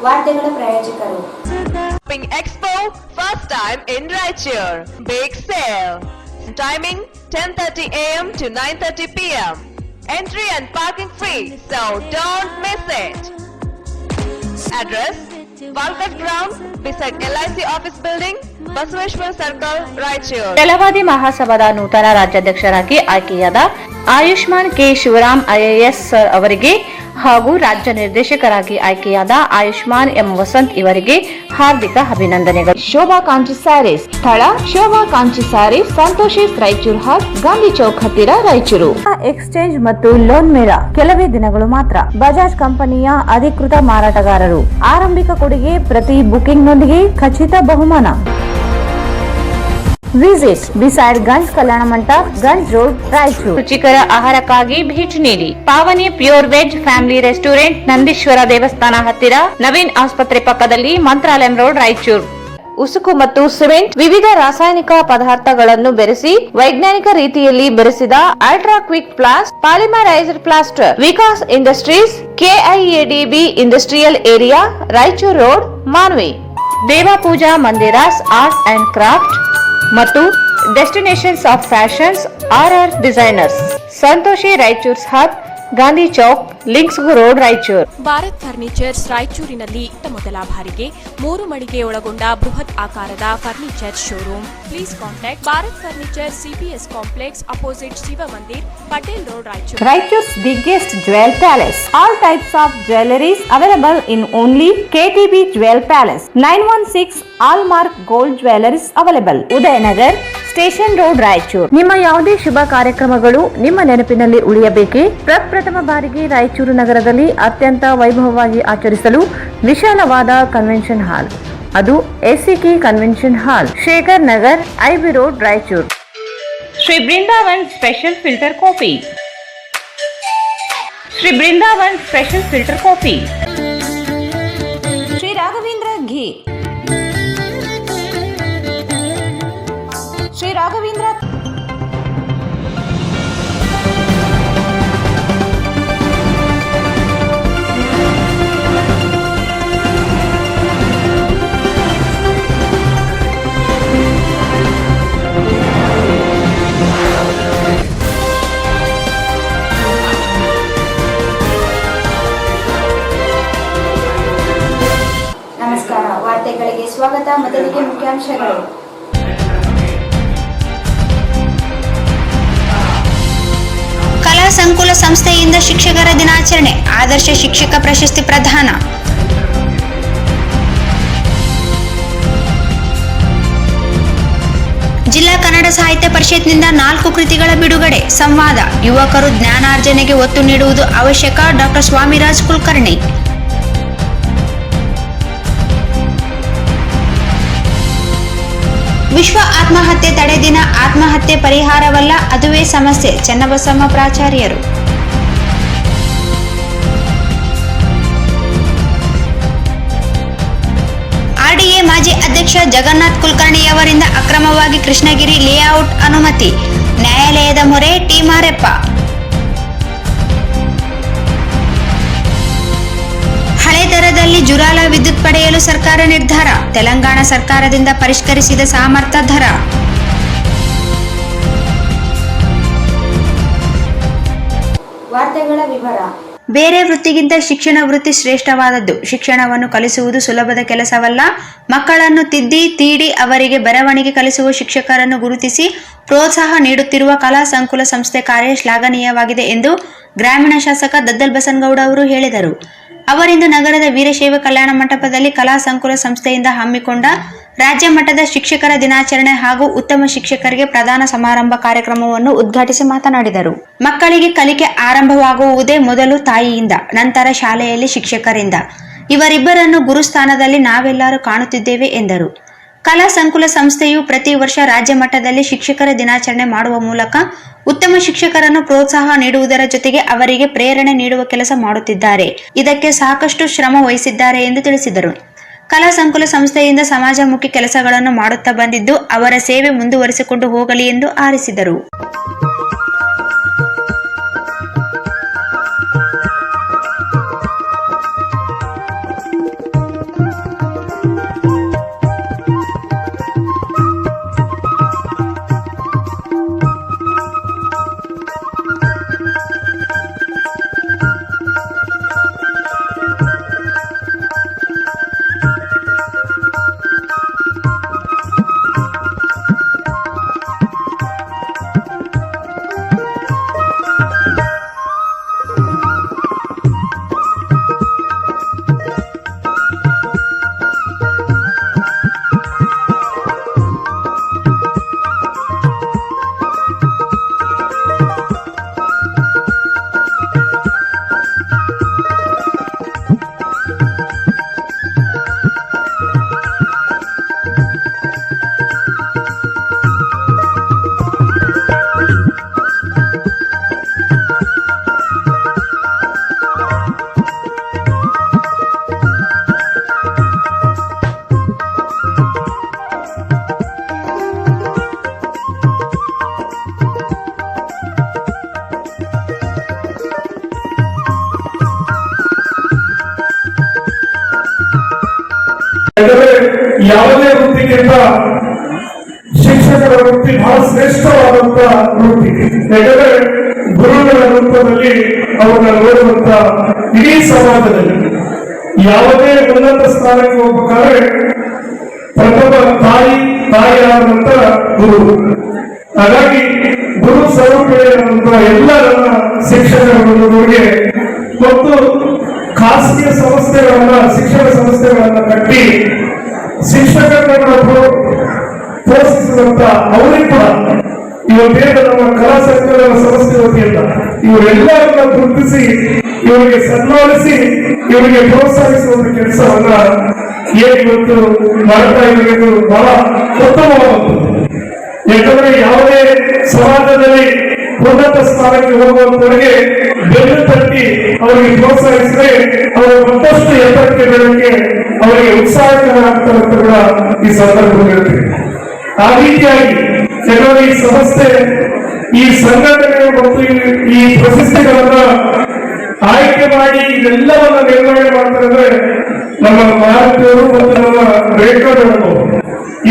ವಾರ್ತೆಗಳ ಪ್ರಾಯೋಜಕರು Shopping Expo first time in Raichur. Big sale. Timing 10:30 a.m. to 9:30 p.m. Entry and parking free, so don't miss it. Address: Walcott Ground beside LIC Office Building, Basaveshwar Circle, Raichur. ಛಲವಾದಿ ಮಹಾಸಭಾದ ನೂತನ ರಾಜ್ಯಾಧ್ಯಕ್ಷರಾಗಿ ಆಯ್ಕೆಯಾದ Ayushman K Shivaram IAS sir ಅವರಿಗೆ ಹಾಗೂ ರಾಜ್ಯ ನಿರ್ದೇಶಕರಾಗಿ ಆಯ್ಕೆಯಾದ Ayushman M Vasant ಇವರಿಗೆ ಹಾರ್ದಿಕ ಅಭಿನಂದನೆಗಳು. ಶೋಭಾ ಕಾಂಚಿ ಸ್ಯಾರೀಸ್, ಸ್ಥಳ ಶೋಭಾ ಕಾಂಚಿ ಸ್ಯಾರೀಸ್, ಸಂತೋಷಿಸ್ ರಾಯಚೂರು ಹಾಟ್, ಗಾಂಧಿ ಚೌಕ್ ಹತ್ತಿರ, ರಾಯಚೂರು. ಎಕ್ಸ್ಚೇಂಜ್ ಮತ್ತು ಲೋನ್ ಮೇಳ ಕೆಲವೇ ದಿನಗಳು ಮಾತ್ರ. ಬಜಾಜ್ ಕಂಪನಿಯ ಅಧಿಕೃತ ಮಾರಾಟಗಾರರು. ಆರಂಭಿಕ ಕೊಡುಗೆ ಪ್ರತಿ ಬುಕಿಂಗ್ ನೊಂದಿಗೆ ಖಚಿತ ಬಹುಮಾನ. Visit beside Ganj Kalyana Mantapa, Ganj road, Raichur. ರುಚಿಕರ ಆಹಾರಕ್ಕಾಗಿ ಭೇಟಿ ನೀಡಿ. Pavani pure veg family restaurant, Nandishwara ದೇವಸ್ಥಾನ ಹತ್ತಿರ, ನವೀನ್ ಆಸ್ಪತ್ರೆ ಪಕ್ಕದಲ್ಲಿ, ಮಂತ್ರಾಲಯಂ ರೋಡ್, ರಾಯಚೂರು. ಉಸುಕು ಮತ್ತು ಸಿಮೆಂಟ್, ವಿವಿಧ ರಾಸಾಯನಿಕ ಪದಾರ್ಥಗಳನ್ನು ಬೆರೆಸಿ ವೈಜ್ಞಾನಿಕ ರೀತಿಯಲ್ಲಿ ಬೆರೆಸಿದ ultra quick plast, polymerised plaster. Vikas industries, KIADB industrial area, Raichur road, Manvi. Deva Pooja Mandiras art and craft ಮತ್ತು destinations of fashions, RR designers, Santoshi Raichur's hub, Gandhi Chowk, links road, Raichur. Bharat furnitures ರಾಯಚೂರಿನಲ್ಲಿ ಮೊದಲ ಬಾರಿಗೆ 3 ಮಳಿಗೆ ಒಳಗೊಂಡ ಬೃಹತ್ ಆಕಾರದ furniture showroom. Please contact Bharat furniture, CPS complex, opposite Shiva Mandir, Patel road, Raichur. Raichur's biggest jewel palace. All types of jewelries available in only KTB Jewel Palace. 916 Allmark Gold Jewelries available. Udayanagar, station road, Raichur. ನಿಮ್ಮ ಯಾವುದೇ ಶುಭ ಕಾರ್ಯಕ್ರಮಗಳು ನಿಮ್ಮ ನೆನಪಿನಲ್ಲಿ ಉಳಿಯಬೇಕೇ? ಪ್ರಪ್ರಥಮ ಬಾರಿಗೆ ರಾಯಚೂರು ನಗರದಲ್ಲಿ ಅತ್ಯಂತ ವೈಭವವಾಗಿ ಆಚರಿಸಲು ವಿಶಾಲವಾದ ಕನ್ವೆನ್ಷನ್ ಹಾಲ್, ಅದು SCK convention hall, Shekhar Nagar, IB road, Raichur. Shri Brindavan special filter coffee. Shri Brindavan special filter coffee. Shri Raghavendra ghee. Shri Raghavendra. ನಮಸ್ಕಾರ, ವಾರ್ತೆಗಳಿಗೆ ಸ್ವಾಗತ. ಮೊದಲಿಗೆ ಮುಖ್ಯಾಂಶಗಳು. ಕಲಾ ಸಂಕುಲ ಸಂಸ್ಥೆಯಿಂದ ಶಿಕ್ಷಕರ ದಿನಾಚರಣೆ, ಆದರ್ಶ ಶಿಕ್ಷಕ ಪ್ರಶಸ್ತಿ ಪ್ರದಾನ. ಜಿಲ್ಲಾ ಕನ್ನಡ ಸಾಹಿತ್ಯ ಪರಿಷತ್ನಿಂದ 4 ಕೃತಿಗಳ ಬಿಡುಗಡೆ. ಸಂವಾದ, ಯುವಕರು ಜ್ಞಾನಾರ್ಜನೆಗೆ ಒತ್ತು ನೀಡುವುದು ಅವಶ್ಯಕ. ಡಾಕ್ಟರ್ ಸ್ವಾಮಿರಾಜ್ ಕುಲಕರ್ಣಿ. ವಿಶ್ವ ಆತ್ಮಹತ್ಯೆ ತಡೆ ದಿನ. ಆತ್ಮಹತ್ಯೆ ಪರಿಹಾರವಲ್ಲ, ಅದುವೇ ಸಮಸ್ಯೆ. ಚನ್ನಬಸಮ್ಮ ಪ್ರಾಚಾರ್ಯರು. RDA ಮಾಜಿ ಅಧ್ಯಕ್ಷ ಜಗನ್ನಾಥ್ ಕುಲಕರ್ಣಿಯವರಿಂದ ಅಕ್ರಮವಾಗಿ ಕೃಷ್ಣಗಿರಿ ಲೇಔಟ್ ಅನುಮತಿ. ನ್ಯಾಯಾಲಯದ ಮೊರೆ. ಟಿ ಮಾರೆಪ್ಪ. ಹಳೆ ದರದಲ್ಲಿ ಜುರಾಲ ವಿದ್ಯುತ್ ಪಡೆಯಲು ಸರ್ಕಾರ ನಿರ್ಧಾರ. ತೆಲಂಗಾಣ ಸರ್ಕಾರದಿಂದ ಪರಿಷ್ಕರಿಸಿದ ಸಾಮರ್ಥ್ಯ ದರ. ವಾರ್ತೆಗಳ ವಿವರ. ಬೇರೆ ವೃತ್ತಿಗಿಂತ ಶಿಕ್ಷಣ ವೃತ್ತಿ ಶ್ರೇಷ್ಠವಾದದ್ದು. ಶಿಕ್ಷಣವನ್ನು ಕಲಿಸುವುದು ಸುಲಭದ ಕೆಲಸವಲ್ಲ. ಮಕ್ಕಳನ್ನು ತಿದ್ದಿ ತೀಡಿ ಅವರಿಗೆ ಬರವಣಿಗೆ ಕಲಿಸುವ ಶಿಕ್ಷಕರನ್ನು ಗುರುತಿಸಿ ಪ್ರೋತ್ಸಾಹ ನೀಡುತ್ತಿರುವ ಕಲಾ ಸಂಕುಲ ಸಂಸ್ಥೆ ಕಾರ್ಯ ಶ್ಲಾಘನೀಯವಾಗಿದೆ ಎಂದು ಗ್ರಾಮೀಣ ಶಾಸಕ ದದ್ದಲ್ ಬಸನಗೌಡ ಅವರು ಹೇಳಿದರು. ಅವರಿಂದು ನಗರದ ವೀರಶೈವ ಕಲ್ಯಾಣ ಮಂಟಪದಲ್ಲಿ ಕಲಾ ಸಂಕುಲ ಸಂಸ್ಥೆಯಿಂದ ಹಮ್ಮಿಕೊಂಡ ರಾಜ್ಯ ಮಟ್ಟದ ಶಿಕ್ಷಕರ ದಿನಾಚರಣೆ ಹಾಗೂ ಉತ್ತಮ ಶಿಕ್ಷಕರಿಗೆ ಪ್ರದಾನ ಸಮಾರಂಭ ಕಾರ್ಯಕ್ರಮವನ್ನು ಉದ್ಘಾಟಿಸಿ ಮಾತನಾಡಿದರು. ಮಕ್ಕಳಿಗೆ ಕಲಿಕೆ ಆರಂಭವಾಗುವುದೇ ಮೊದಲು ತಾಯಿಯಿಂದ, ನಂತರ ಶಾಲೆಯಲ್ಲಿ ಶಿಕ್ಷಕರಿಂದ. ಇವರಿಬ್ಬರನ್ನು ಗುರುಸ್ಥಾನದಲ್ಲಿ ನಾವೆಲ್ಲರೂ ಕಾಣುತ್ತಿದ್ದೇವೆ ಎಂದರು. ಕಲಾ ಸಂಕುಲ ಸಂಸ್ಥೆಯು ಪ್ರತಿ ವರ್ಷ ರಾಜ್ಯ ಮಟ್ಟದಲ್ಲಿ ಶಿಕ್ಷಕರ ದಿನಾಚರಣೆ ಮಾಡುವ ಮೂಲಕ ಉತ್ತಮ ಶಿಕ್ಷಕರನ್ನು ಪ್ರೋತ್ಸಾಹ ನೀಡುವುದರ ಜೊತೆಗೆ ಅವರಿಗೆ ಪ್ರೇರಣೆ ನೀಡುವ ಕೆಲಸ ಮಾಡುತ್ತಿದ್ದಾರೆ. ಇದಕ್ಕೆ ಸಾಕಷ್ಟು ಶ್ರಮ ವಹಿಸಿದ್ದಾರೆ ಎಂದು ತಿಳಿಸಿದರು. ಕಲಾ ಸಂಕುಲ ಸಂಸ್ಥೆಯಿಂದ ಸಮಾಜಮುಖಿ ಕೆಲಸಗಳನ್ನು ಮಾಡುತ್ತಾ ಬಂದಿದ್ದು ಅವರ ಸೇವೆ ಮುಂದುವರಿಸಿಕೊಂಡು ಹೋಗಲಿ ಎಂದು ಹಾರೈಸಿದರು. ಯಾಕಂದ್ರೆ ಯಾವುದೇ ವೃತ್ತಿಗಿಂತ ಶಿಕ್ಷಕರ ವೃತ್ತಿ ಬಹಳ ಶ್ರೇಷ್ಠವಾದಂತ ವೃತ್ತಿ. ಯಾಕಂದ್ರೆ ಗುರುಗಳ ರೂಪದಲ್ಲಿ ಅವರನ್ನ ನೋಡುವಂತ ಇಡೀ ಸಮಾಜದಲ್ಲಿ ಯಾವುದೇ ಉನ್ನತ ಸ್ಥಾನಕ್ಕೆ ಹೋಗಬೇಕಾದ್ರೆ ಪ್ರಥಮ ತಾಯಿಯಾದಂತ ಗುರು. ಹಾಗಾಗಿ ಗುರು ಸ್ವರೂಪಿಯಾದಂತ ಎಲ್ಲ ನನ್ನ ಶಿಕ್ಷಕರ ಬಂಧುಗಳಿಗೆ ಮತ್ತು ಖಾಸಗಿ ಸಂಸ್ಥೆಗಳನ್ನ ಶಿಕ್ಷಣ ಸಂಸ್ಥೆಗಳನ್ನ ಕಟ್ಟಿ ಶಿಕ್ಷಕರನ್ನ ಪೋಷಿಸಿದಂತ ಅವರಿಗೆ ಕೂಡ ಇವತ್ತೇನು ನಮ್ಮ ಕಲಾ ಸಂಕಲನ ಸಂಸ್ಥೆ ವತಿಯಿಂದ ಇವರೆಲ್ಲರನ್ನ ಗುರುತಿಸಿ ಇವರಿಗೆ ಸನ್ಮಾನಿಸಿ ಇವರಿಗೆ ಪ್ರೋತ್ಸಾಹಿಸುವಂತ ಕೆಲಸವನ್ನ ಇವತ್ತು ಮಾಡ್ತಾ ಇರೋದು ಬಹಳ ಉತ್ತಮವಾದದ್ದು. ಯಾಕಂದ್ರೆ ಯಾವುದೇ ಸಮಾಜದಲ್ಲಿ ಉನ್ನತ ಸ್ಥಾನಕ್ಕೆ ಹೋಗುವಂತವರಿಗೆ ಬೆನ್ನು ತಟ್ಟಿ ಅವರಿಗೆ ಪ್ರೋತ್ಸಾಹಿಸಿದ್ರೆ ಅವರು ಮತ್ತಷ್ಟು ಎತ್ತರಕ್ಕೆ ಬೆಳಕ್ಕೆ ಅವರಿಗೆ ಉತ್ಸಾಹಕರ ಆಗ್ತಾರೆ ಅಂತ ಕೂಡ ಈ ಸಂದರ್ಭದಲ್ಲಿ ಆ ರೀತಿಯಾಗಿ ಕೆಲವರು ಈ ಸಂಸ್ಥೆ ಈ ಸಂಘಟನೆ ಮತ್ತು ಈ ಪ್ರಶಸ್ತಿಗಳನ್ನ ಆಯ್ಕೆ ಮಾಡಿ ಇದೆಲ್ಲವನ್ನ ನಿರ್ವಹಣೆ ಮಾಡ್ತಾರೆ ಅಂದ್ರೆ ನಮ್ಮ ಭಾರತೀಯರು ಮತ್ತು ನಮ್ಮ ರೇಖಾಡಗಳು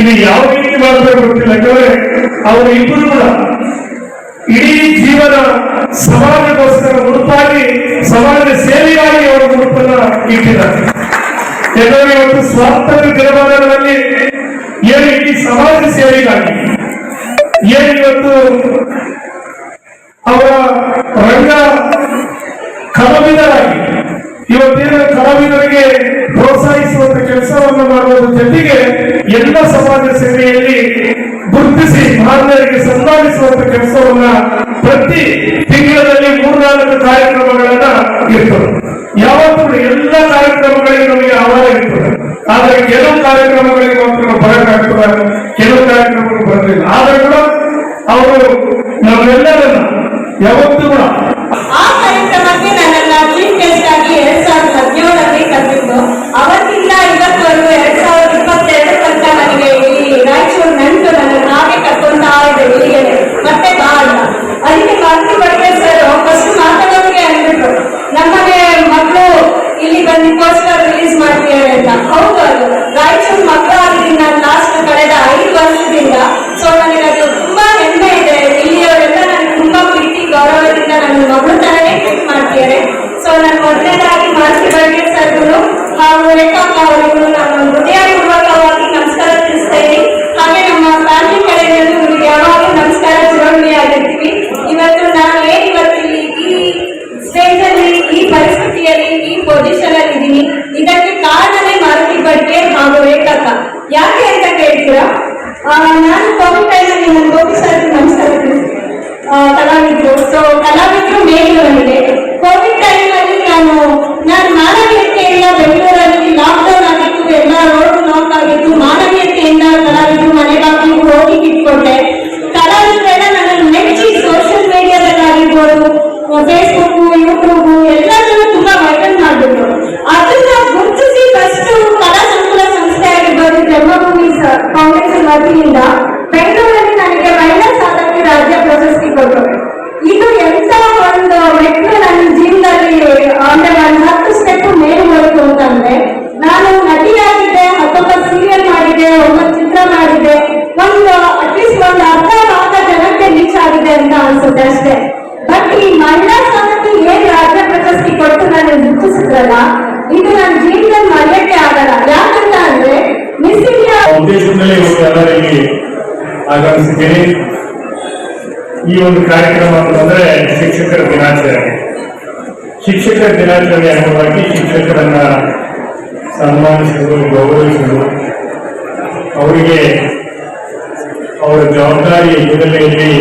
ಇದು ಯಾವ ರೀತಿ ಮಾಡ್ತಾರೆ ಗೊತ್ತಿಲ್ಲ. ಯಾಕಂದ್ರೆ ಅವರು ಇಬ್ಬರು ಕೂಡ ಇಡೀ ಜೀವನ ಸಮಾಜಕ್ಕೋಸ್ಕರ ಮುಡುಪಾಗಿ ಸಮಾಜ ಸೇವೆಗಾಗಿ ಅವರ ಮುಡುಪನ್ನ ಇಟ್ಟಿದ್ದಾರೆ. ಯಾಕಂದ್ರೆ ಇವತ್ತು ಸ್ವಾತಂತ್ರ್ಯ ದಿನಮಾನಗಳಲ್ಲಿ ಏನು ಇಡೀ ಸಮಾಜ ಸೇವೆಗಾಗಿ ಏನು ಇವತ್ತು ಅವರ ರಂಗ ಕಲಾವಿದರಾಗಿ ಇವತ್ತೇನು ಕಲಾವಿದರಿಗೆ ಪ್ರೋತ್ಸಾಹಿಸುವಂತ ಕೆಲಸವನ್ನು ಮಾಡುವುದರ ಜೊತೆಗೆ ಎಲ್ಲ ಸಮಾಜ ಸೇವೆಯಲ್ಲಿ ಗುರುತಿಸಿ ಮಹಾನರಿಗೆ ಸನ್ಮಾನಿಸುವಂತ ಕೆಲಸವನ್ನ ಪ್ರತಿ ತಿಂಗಳಲ್ಲಿ 3-4 ಕಾರ್ಯಕ್ರಮಗಳನ್ನ ಇರ್ತದೆ. ಯಾವತ್ತೂ ಎಲ್ಲ ಕಾರ್ಯಕ್ರಮಗಳಿಗೆ ನಮಗೆ ಆಹ್ವಾನ ಇರ್ತದೆ. ಆದರೆ ಕೆಲವು ಕಾರ್ಯಕ್ರಮಗಳಿಗೆ ಮಾತ್ರ ನಾವು ಬರಕಾಗ್ತದೆ, ಕೆಲವು ಕಾರ್ಯಕ್ರಮಗಳು ಬರಲಿಲ್ಲ. ಆದ್ರೆ ಕೂಡ ಅವರು ನಮ್ಮೆಲ್ಲರನ್ನ ಯಾವತ್ತೂ ಕೂಡ ಆ ಕಾರ್ಯಕ್ರಮಕ್ಕೆ ನನ್ನನ್ನ ಚೀಫ್ ಗೆಸ್ಟ್ ಆಗಿ 2017ರಲ್ಲಿ ಕರೆದಿದ್ದು. ಅವತ್ತಿಂದ ಇವತ್ತವರೆಗೂ 2022 ತನಕ ನನಗೆ ಈ ರಾಯಚೂರು ನಂಟು ನನ್ನ ನಾವೇ ಕರ್ಕೊಂತಾ ಇದೆ ಇಲ್ಲಿಗೆ ಮತ್ತೆ ಬಾ ಅಂತ. ಅದಕ್ಕೆ ಮಾರ್ತಿ ಬಗ್ಗೆ ಸರ್ ಫಸ್ಟ್ ಮಾತಾಡೋರಿಗೆ ಅಂದ್ಬಿಟ್ರು ನಮ್ಮನೆ ಮಕ್ಕಳು ಇಲ್ಲಿ ಬಂದು ಪೋಸ್ಟರ್ ರಿಲೀಸ್ ಮಾಡ್ತೀವಿ ಅಂತ. ಹೌದು, ಅದು ರಾಯಚೂರು ಮಕ್ಕಳು ಆಗಿದ್ದೀನಿ ನಾನು ಲಾಸ್ಟ್ ಕಳೆದ 5 ವರ್ಷದಿಂದ. ಸೊ ನನಗೆ ಅದು ತುಂಬಾ ಹೆಮ್ಮೆ ಇದೆ. ಇಲ್ಲಿಯವರೆಲ್ಲ ನನಗೆ ತುಂಬಾ ಪ್ರೀತಿ ಗೌರವದಿಂದ ನನ್ನ ಮಗಳು ತರನೇ ಟ್ರೀಟ್ ಮಾಡ್ತಿದ್ದಾರೆ. ಸೊ ನಾನು ಮೊದಲನೇದಾಗಿ ಮಾರ್ತಿ ಬಗ್ಗೆ ಸರ್ಗಳು ಹಾಗೂ ರೇಖಾಕ್ಕ ಅವರಿಗೂ ನಾನು ಹೃದಯಪೂರ್ವಕವಾಗಿ ನಮಸ್ಕಾರ ತಿಳಿಸ್ತಾ ಇದ್ದೀನಿ. ಹಾಗೆ ನಮ್ಮ ಫ್ಯಾಮಿಲಿ ಕಡೆಯಿಂದ ನಿಮಗೆ ಯಾವಾಗಲೂ ನಮಸ್ಕಾರ ಚಿರಋಣಿ ಆಗಿರ್ತೀವಿ. ಇವತ್ತು ನಾನು ಇವತ್ತಿಲ್ಲಿ ಈ ಸ್ಟೇಜ್ ಅಲ್ಲಿ ಈ ಪರಿಸ್ಥಿತಿಯಲ್ಲಿ ಈ ಪೊಸಿಷನ್ ಅಲ್ಲಿ ಇದ್ದೀನಿ. ಇದಕ್ಕೆ ಕಾರಣನೇ ಮಾರುತಿ ಬಗ್ಗೆ ಹಾಗೂ ರೇಖಾಕ್ಕ. ಯಾಕೆ ಅಂತ ಕೇಳ್ತೀರಾ? ನಾನು ಕೋವಿಡ್ ಟೈಮಲ್ಲಿ ನನ್ನ ಗೋಪಿ ಸರ್ ನಮಸ್ಕಾರ ಕಲಾವಿದ್ರು. ಸೊ ಕಲಾವಿದ್ರು ಮೇಲು ನನಗೆ ಕೋವಿಡ್ ಟೈಮಲ್ಲಿ ನಾನು ಮಾನವೀಯತೆಯಿಂದ ಬೆಂಗಳೂರಲ್ಲಿ ಲಾಕ್ಡೌನ್ ಆಗಿತ್ತು, ಎಲ್ಲ ರೋಡ್ ಲಾಕ್ ಆಗಿತ್ತು. ಮಾನವೀಯತೆಯಿಂದ ಕಲಾವಿದ್ರು ಮನೆ ಬಾಗಿಲಿಗೆ ಹೋಗಿ ಇಟ್ಕೊಂಡೆ. ಕಲಾವಿದರೆಲ್ಲ ನನ್ನನ್ನು ಮೆಚ್ಚಿ ಸೋಷಿಯಲ್ ಮೀಡಿಯಾದಲ್ಲಿ ಆಗಿರ್ಬೋದು, ಫೇಸ್ಬುಕ್, ಯೂಟ್ಯೂಬ್ ಎಲ್ಲದನ್ನು ತುಂಬಾ ವೈರಲ್ ಮಾಡಿಬಿಟ್ರು. ಅದನ್ನ ಗುರುತಿಸಿ ಫಸ್ಟ್ ಕಲಾ ಸಂಕುಲ ಸಂಸ್ಥೆ ಆಗಿರ್ಬೋದು, ಜನ್ಮಭೂಮಿ ಕಾಂಗ್ರೆಸ್ ವತಿಯಿಂದ ಬೆಂಗಳೂರಲ್ಲಿ ನನಗೆ ಮಹಿಳಾ ಸಾಧಕಿ ರಾಜ್ಯ ಪ್ರಶಸ್ತಿ ಕೊಟ್ಟರು. ಇದು ಎಂತ ಒಂದು ಮೆಟ್ಲು ನನ್ನ ಜೀವನದಲ್ಲಿ ಅಂದ್ರೆ ನಾನು 10 ಸ್ಟೆಪ್ ಮೇಲೆ ಹೋಯ್ತು ಅಂತಂದ್ರೆ, ನಾನು ನಟಿಯಾಗಿದ್ದೆ, 19 ಸೀರಿಯಲ್ ಮಾಡಿದ್ದೆ, 9 ಚಿತ್ರ ಮಾಡಿದ್ದೆ, ಅಟ್ಲೀಸ್ಟ್ ಒಂದು ಅರ್ಧ ಭಾಗ ಜನಕ್ಕೆ ರೀಚ್ ಆಗಿದೆ ಅಂತ ಅನ್ಸುತ್ತೆ ಅಷ್ಟೇ. ಬಟ್ ಈ ಮಹಿಳಾ ಸಾಧಕಿ ಏನ್ ರಾಜ್ಯ ಪ್ರಶಸ್ತಿ ಕೊಟ್ಟು ನಾನು ಗುರುತಿಸಿದ್ರಲ್ಲ, ಇದು ನನ್ನ ಜೀವನದಲ್ಲಿ ಮರೆಯಕ್ಕೆ ಆಗಲ್ಲ. ಯಾಕಂತ ಅಂದ್ರೆ ಮಿಸ್ ಇಂಡಿಯಾ ಉದ್ದೇಶದಲ್ಲಿ ಎಲ್ಲರಿಗೆ ಆಗಮಿಸಿದ್ದೇನೆ. ಈ ಒಂದು ಕಾರ್ಯಕ್ರಮ ಅಂತಂದ್ರೆ ಶಿಕ್ಷಕರ ದಿನಾಚರಣೆ. ಶಿಕ್ಷಕರ ದಿನಾಚರಣೆ ಅಂಗವಾಗಿ ಶಿಕ್ಷಕರನ್ನ ಸನ್ಮಾನಿಸುವುದು, ಗೌರವಿಸುವುದು, ಅವರಿಗೆ ಅವರ ಜವಾಬ್ದಾರಿ ಹಿನ್ನೆಲೆಯಲ್ಲಿ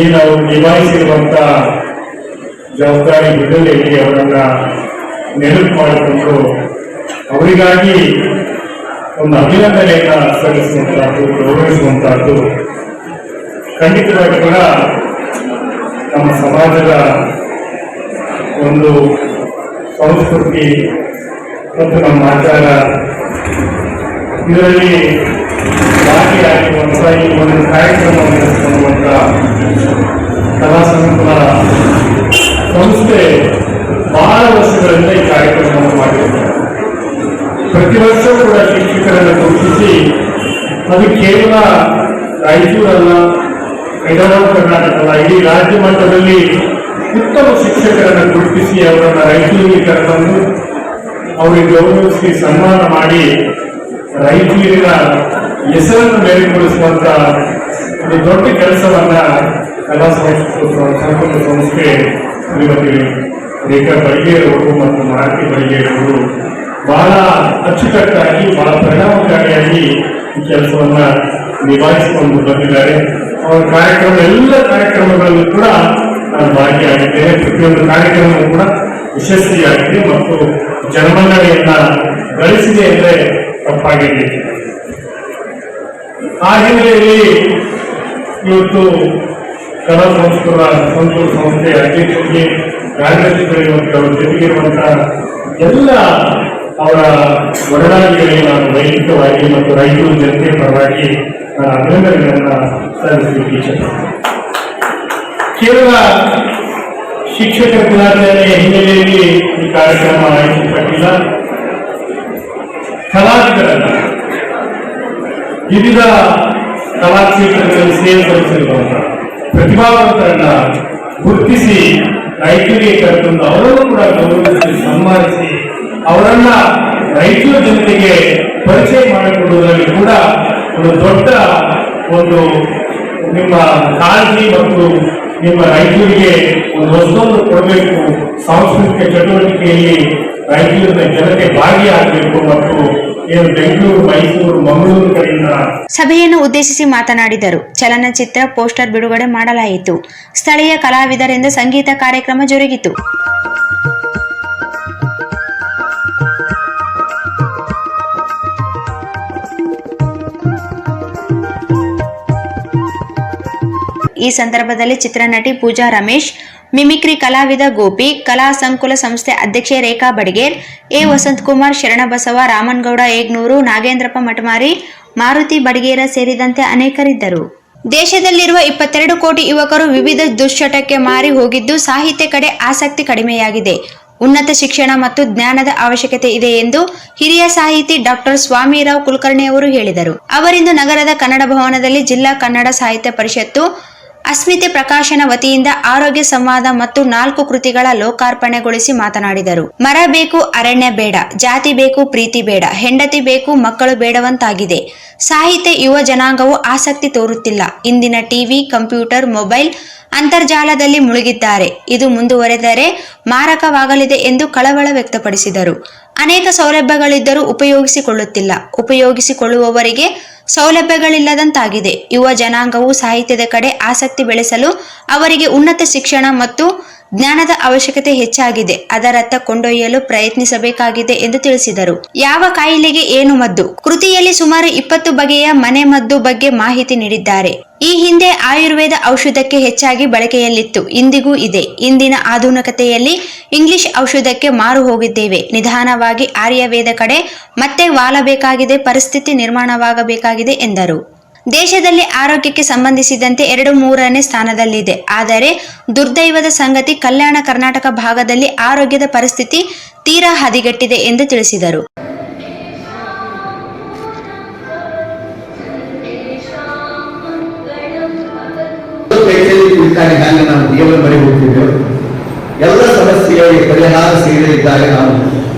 ಏನು ಅವರು ನಿಭಾಯಿಸಿರುವಂತ ಜವಾಬ್ದಾರಿ ಹಿನ್ನೆಲೆಯಲ್ಲಿ ಅವರನ್ನ ನೆನಪು ಮಾಡಿಕೊಂಡು ಅವರಿಗಾಗಿ ಒಂದು ಅಭಿನಂದನೆಯನ್ನ ಸಲ್ಲಿಸುವಂತಹದ್ದು, ಗೌರವಿಸುವಂತಹದ್ದು ಖಂಡಿತವಾಗಿ ಕೂಡ ನಮ್ಮ ಸಮಾಜದ ಒಂದು ಸಂಸ್ಕೃತಿ ಮತ್ತು ನಮ್ಮ ಆಚಾರ ಇದರಲ್ಲಿ ಭಾಗಿಯಾಗಿರುವಂತಹ ಈ ಒಂದು ಕಾರ್ಯಕ್ರಮವನ್ನು ನಡೆಸಿಕೊಳ್ಳುವಂತ ಕಲಾ ಸಂಕುಲ ಸಂಸ್ಥೆ ಬಹಳ ವರ್ಷಗಳಿಂದ ಈ ಕಾರ್ಯಕ್ರಮವನ್ನು ಮಾಡಿರುತ್ತಾರೆ. ಪ್ರತಿ ವರ್ಷ ಕೂಡ ಶಿಕ್ಷಕರನ್ನು ಗುರುತಿಸಿ ಅದು ಕೇವಲ ರಾಯಚೂರಲ್ಲ, ಹೈದರಾಬಾದ್ ಕರ್ನಾಟಕ ಅಲ್ಲ, ಇಡೀ ರಾಜ್ಯ ಮಟ್ಟದಲ್ಲಿ ಉತ್ತಮ ಶಿಕ್ಷಕರನ್ನು ಗುರುತಿಸಿ ಅವರನ್ನು ರಾಯಚೂರಿಗೆ ಕರೆತಂದು ಅವರಿಗೆ ಗೌರವಿಸಿ ಸನ್ಮಾನ ಮಾಡಿ ರಾಯಚೂರಿನ ಹೆಸರನ್ನು ಮೇಲೆಗೊಳಿಸುವಂತ ಒಂದು ದೊಡ್ಡ ಕೆಲಸವನ್ನ ಕಲಾ ಸಂಸ್ಕೃತ ಸಂಸ್ಥೆ ಶ್ರೀಮತಿ ರೇಖಾ ಬಡಿಗೇರವರು ಮತ್ತು ಮಾರುತಿ ಬಡಿಗೇರವರು ಬಹಳ ಅಚ್ಚುಕಟ್ಟಾಗಿ ಬಹಳ ಪರಿಣಾಮಕಾರಿಯಾಗಿ ಈ ಕೆಲಸವನ್ನ ನಿಭಾಯಿಸಿಕೊಂಡು ಬಂದಿದ್ದಾರೆ. ಅವರ ಎಲ್ಲ ಕಾರ್ಯಕ್ರಮಗಳಲ್ಲೂ ಕೂಡ ನಾನು ಭಾಗಿಯಾಗಿದ್ದೇನೆ. ಪ್ರತಿಯೊಂದು ಕಾರ್ಯಕ್ರಮವೂ ಕೂಡ ಯಶಸ್ವಿಯಾಗಿದೆ ಮತ್ತು ಜನಮನ್ನಣೆಯನ್ನ ಗಳಿಸಿದೆ ಅಂದರೆ ತಪ್ಪಾಗಿದೆ. ಆ ಹಿನ್ನೆಲೆಯಲ್ಲಿ ಇವತ್ತು ಕಲಾ ಸಂಸ್ಕೃತ ಸಂಸ್ಥೆ ಅಧ್ಯಕ್ಷರಿಗೆ ಕಾರ್ಯದರ್ಶಿಗಳಿರುವಂತಹ ಅವರ ಜೊತೆಗಿರುವಂತಹ ಎಲ್ಲ ಅವರ ಒಡನಾಡಿಗಳಿಗೆ ನಾನು ವೈಯಕ್ತಿಕವಾಗಿ ಮತ್ತು ರಾಯಚೂರು ಜನತೆ ಪರವಾಗಿ ನಾನು ಅಭಿನಂದನೆಗಳನ್ನು ಸಲ್ಲಿಸಲಿಕ್ಕೆ ಇಚ್ಛೆಪಡ್ತೇನೆ. ಕೇವಲ ಶಿಕ್ಷಕರ ದಿನಾಚರಣೆಯ ಹಿನ್ನೆಲೆಯಲ್ಲಿ ಈ ಕಾರ್ಯಕ್ರಮ ಆಯೋಜಿಸಲ್ಪಟ್ಟಿಲ್ಲ. ಕಲಾವಿದರನ್ನ ವಿವಿಧ ಕಲಾಕ್ಷೇತ್ರಗಳಲ್ಲಿ ಸೇವೆ ಸಲ್ಲಿಸಿರುವಂತಹ ಪ್ರತಿಭಾವಂತರನ್ನ ಗುರುತಿಸಿ ರಾಯಚೂರಿಗೆ ಕರೆತಂದು ಅವರನ್ನು ಕೂಡ ಗೌರವಿಸಿ ಸನ್ಮಾನಿಸಿ ಅವರನ್ನ ರಾಯಚೂರು ಜನತೆಗೆ ಪರಿಚಯ ಮಾಡಿಕೊಡುವುದರಲ್ಲಿ ಕೂಡ ಒಂದು ದೊಡ್ಡ ಒಂದು ನಿಮ್ಮ ಕಾಳಜಿ ಮತ್ತು ನಿಮ್ಮ ರಾಯಚೂರಿಗೆ ಒಂದು ಹೊಸದೊಂದು ಕೊಡಬೇಕು, ಸಾಂಸ್ಕೃತಿಕ ಚಟುವಟಿಕೆಯಲ್ಲಿ ರಾಯಚೂರಿನ ಜನತೆ ಭಾಗಿಯಾಗಬೇಕು ಮತ್ತು ಏನು ಬೆಂಗಳೂರು, ಮೈಸೂರು, ಮಂಗಳೂರು ಕಡೆಯಿಂದ ಸಭೆಯನ್ನು ಉದ್ದೇಶಿಸಿ ಮಾತನಾಡಿದರು. ಚಲನಚಿತ್ರ ಪೋಸ್ಟರ್ ಬಿಡುಗಡೆ ಮಾಡಲಾಯಿತು. ಸ್ಥಳೀಯ ಕಲಾವಿದರಿಂದ ಸಂಗೀತ ಕಾರ್ಯಕ್ರಮ ಜರುಗಿತು. ಈ ಸಂದರ್ಭದಲ್ಲಿ ಚಿತ್ರನಟಿ ಪೂಜಾ ರಮೇಶ್, ಮಿಮಿಕ್ರಿ ಕಲಾವಿದ ಗೋಪಿ, ಕಲಾ ಸಂಕುಲ ಸಂಸ್ಥೆ ಅಧ್ಯಕ್ಷೆ ರೇಖಾ ಬಡಿಗೇರ್, ಎ ವಸಂತಕುಮಾರ್, ಶರಣಬಸವ, ರಾಮನಗೌಡ ಏಗ್ನೂರು, ನಾಗೇಂದ್ರಪ್ಪ ಮಠಮಾರಿ, ಮಾರುತಿ ಬಡಿಗೇರ ಸೇರಿದಂತೆ ಅನೇಕರಿದ್ದರು. ದೇಶದಲ್ಲಿರುವ 22 ಕೋಟಿ ಯುವಕರು ವಿವಿಧ ದುಶ್ಚಟಕ್ಕೆ ಮಾರಿ ಹೋಗಿದ್ದು ಸಾಹಿತ್ಯ ಕಡೆ ಆಸಕ್ತಿ ಕಡಿಮೆಯಾಗಿದೆ. ಉನ್ನತ ಶಿಕ್ಷಣ ಮತ್ತು ಜ್ಞಾನದ ಅವಶ್ಯಕತೆ ಇದೆ ಎಂದು ಹಿರಿಯ ಸಾಹಿತಿ ಡಾಕ್ಟರ್ ಸ್ವಾಮಿರಾವ್ ಕುಲಕರ್ಣಿ ಅವರು ಹೇಳಿದರು. ಅವರಿಂದು ನಗರದ ಕನ್ನಡ ಭವನದಲ್ಲಿ ಜಿಲ್ಲಾ ಕನ್ನಡ ಸಾಹಿತ್ಯ ಪರಿಷತ್ತು ಅಸ್ಮಿತೆ ಪ್ರಕಾಶನ ವತಿಯಿಂದ ಆರೋಗ್ಯ ಸಂವಾದ ಮತ್ತು 4 ಕೃತಿಗಳ ಲೋಕಾರ್ಪಣೆಗೊಳಿಸಿ ಮಾತನಾಡಿದರು. ಮರ ಬೇಕು, ಅರಣ್ಯ ಬೇಡ, ಜಾತಿ ಬೇಕು, ಪ್ರೀತಿ ಬೇಡ, ಹೆಂಡತಿ ಬೇಕು, ಮಕ್ಕಳು ಬೇಡವಂತಾಗಿದೆ. ಸಾಹಿತ್ಯ ಯುವ ಜನಾಂಗವು ಆಸಕ್ತಿ ತೋರುತ್ತಿಲ್ಲ. ಇಂದಿನ ಟಿವಿ, ಕಂಪ್ಯೂಟರ್, ಮೊಬೈಲ್, ಅಂತರ್ಜಾಲದಲ್ಲಿ ಮುಳುಗಿದ್ದಾರೆ. ಇದು ಮುಂದುವರೆದರೆ ಮಾರಕವಾಗಲಿದೆ ಎಂದು ಕಳವಳ ವ್ಯಕ್ತಪಡಿಸಿದರು. ಅನೇಕ ಸೌಲಭ್ಯಗಳಿದ್ದರೂ ಉಪಯೋಗಿಸಿಕೊಳ್ಳುತ್ತಿಲ್ಲ. ಉಪಯೋಗಿಸಿಕೊಳ್ಳುವವರಿಗೆ ಸೌಲಭ್ಯಗಳಿಲ್ಲದಂತಾಗಿದೆ. ಯುವ ಜನಾಂಗವು ಸಾಹಿತ್ಯದ ಕಡೆ ಆಸಕ್ತಿ ಬೆಳೆಸಲು ಅವರಿಗೆ ಉನ್ನತ ಶಿಕ್ಷಣ ಮತ್ತು ಜ್ಞಾನದ ಅವಶ್ಯಕತೆ ಹೆಚ್ಚಾಗಿದೆ. ಅದರತ್ತ ಕೊಂಡೊಯ್ಯಲು ಪ್ರಯತ್ನಿಸಬೇಕಾಗಿದೆ ಎಂದು ತಿಳಿಸಿದರು. ಯಾವ ಕಾಯಿಲೆಗೆ ಏನು ಮದ್ದು? ಕೃತಿಯಲ್ಲಿ ಸುಮಾರು 20 ಬಗೆಯ ಮನೆ ಮದ್ದು ಬಗ್ಗೆ ಮಾಹಿತಿ ನೀಡಿದ್ದಾರೆ. ಈ ಹಿಂದೆ ಆಯುರ್ವೇದ ಔಷಧಕ್ಕೆ ಹೆಚ್ಚಾಗಿ ಬಳಕೆಯಲ್ಲಿತ್ತು, ಇಂದಿಗೂ ಇದೆ. ಇಂದಿನ ಆಧುನಿಕತೆಯಲ್ಲಿ ಇಂಗ್ಲಿಷ್ ಔಷಧಕ್ಕೆ ಮಾರು ಹೋಗಿದ್ದೇವೆ. ನಿಧಾನವಾಗಿ ಆರ್ಯವೇದ ಕಡೆ ಮತ್ತೆ ವಾಲಬೇಕಾಗಿದೆ, ಪರಿಸ್ಥಿತಿ ನಿರ್ಮಾಣವಾಗಬೇಕಾಗಿದೆ ಎಂದರು. ದೇಶದಲ್ಲಿ ಆರೋಗ್ಯಕ್ಕೆ ಸಂಬಂಧಿಸಿದಂತೆ 2-3ನೇ ಸ್ಥಾನದಲ್ಲಿದೆ. ಆದರೆ ದುರ್ದೈವದ ಸಂಗತಿ ಕಲ್ಯಾಣ ಕರ್ನಾಟಕ ಭಾಗದಲ್ಲಿ ಆರೋಗ್ಯದ ಪರಿಸ್ಥಿತಿ ತೀರಾ ಹದಗೆಟ್ಟಿದೆ ಎಂದು ತಿಳಿಸಿದರು. ನಾವು ದೇವರ ಬಳಿ ಹೋಗ್ತಿದ್ದೆವು. ಎಲ್ಲ ಸಮಸ್ಯೆಗಳಿಗೆ ಪರಿಹಾರ ಸಿಗದಿದ್ದಾಗ ನಾವು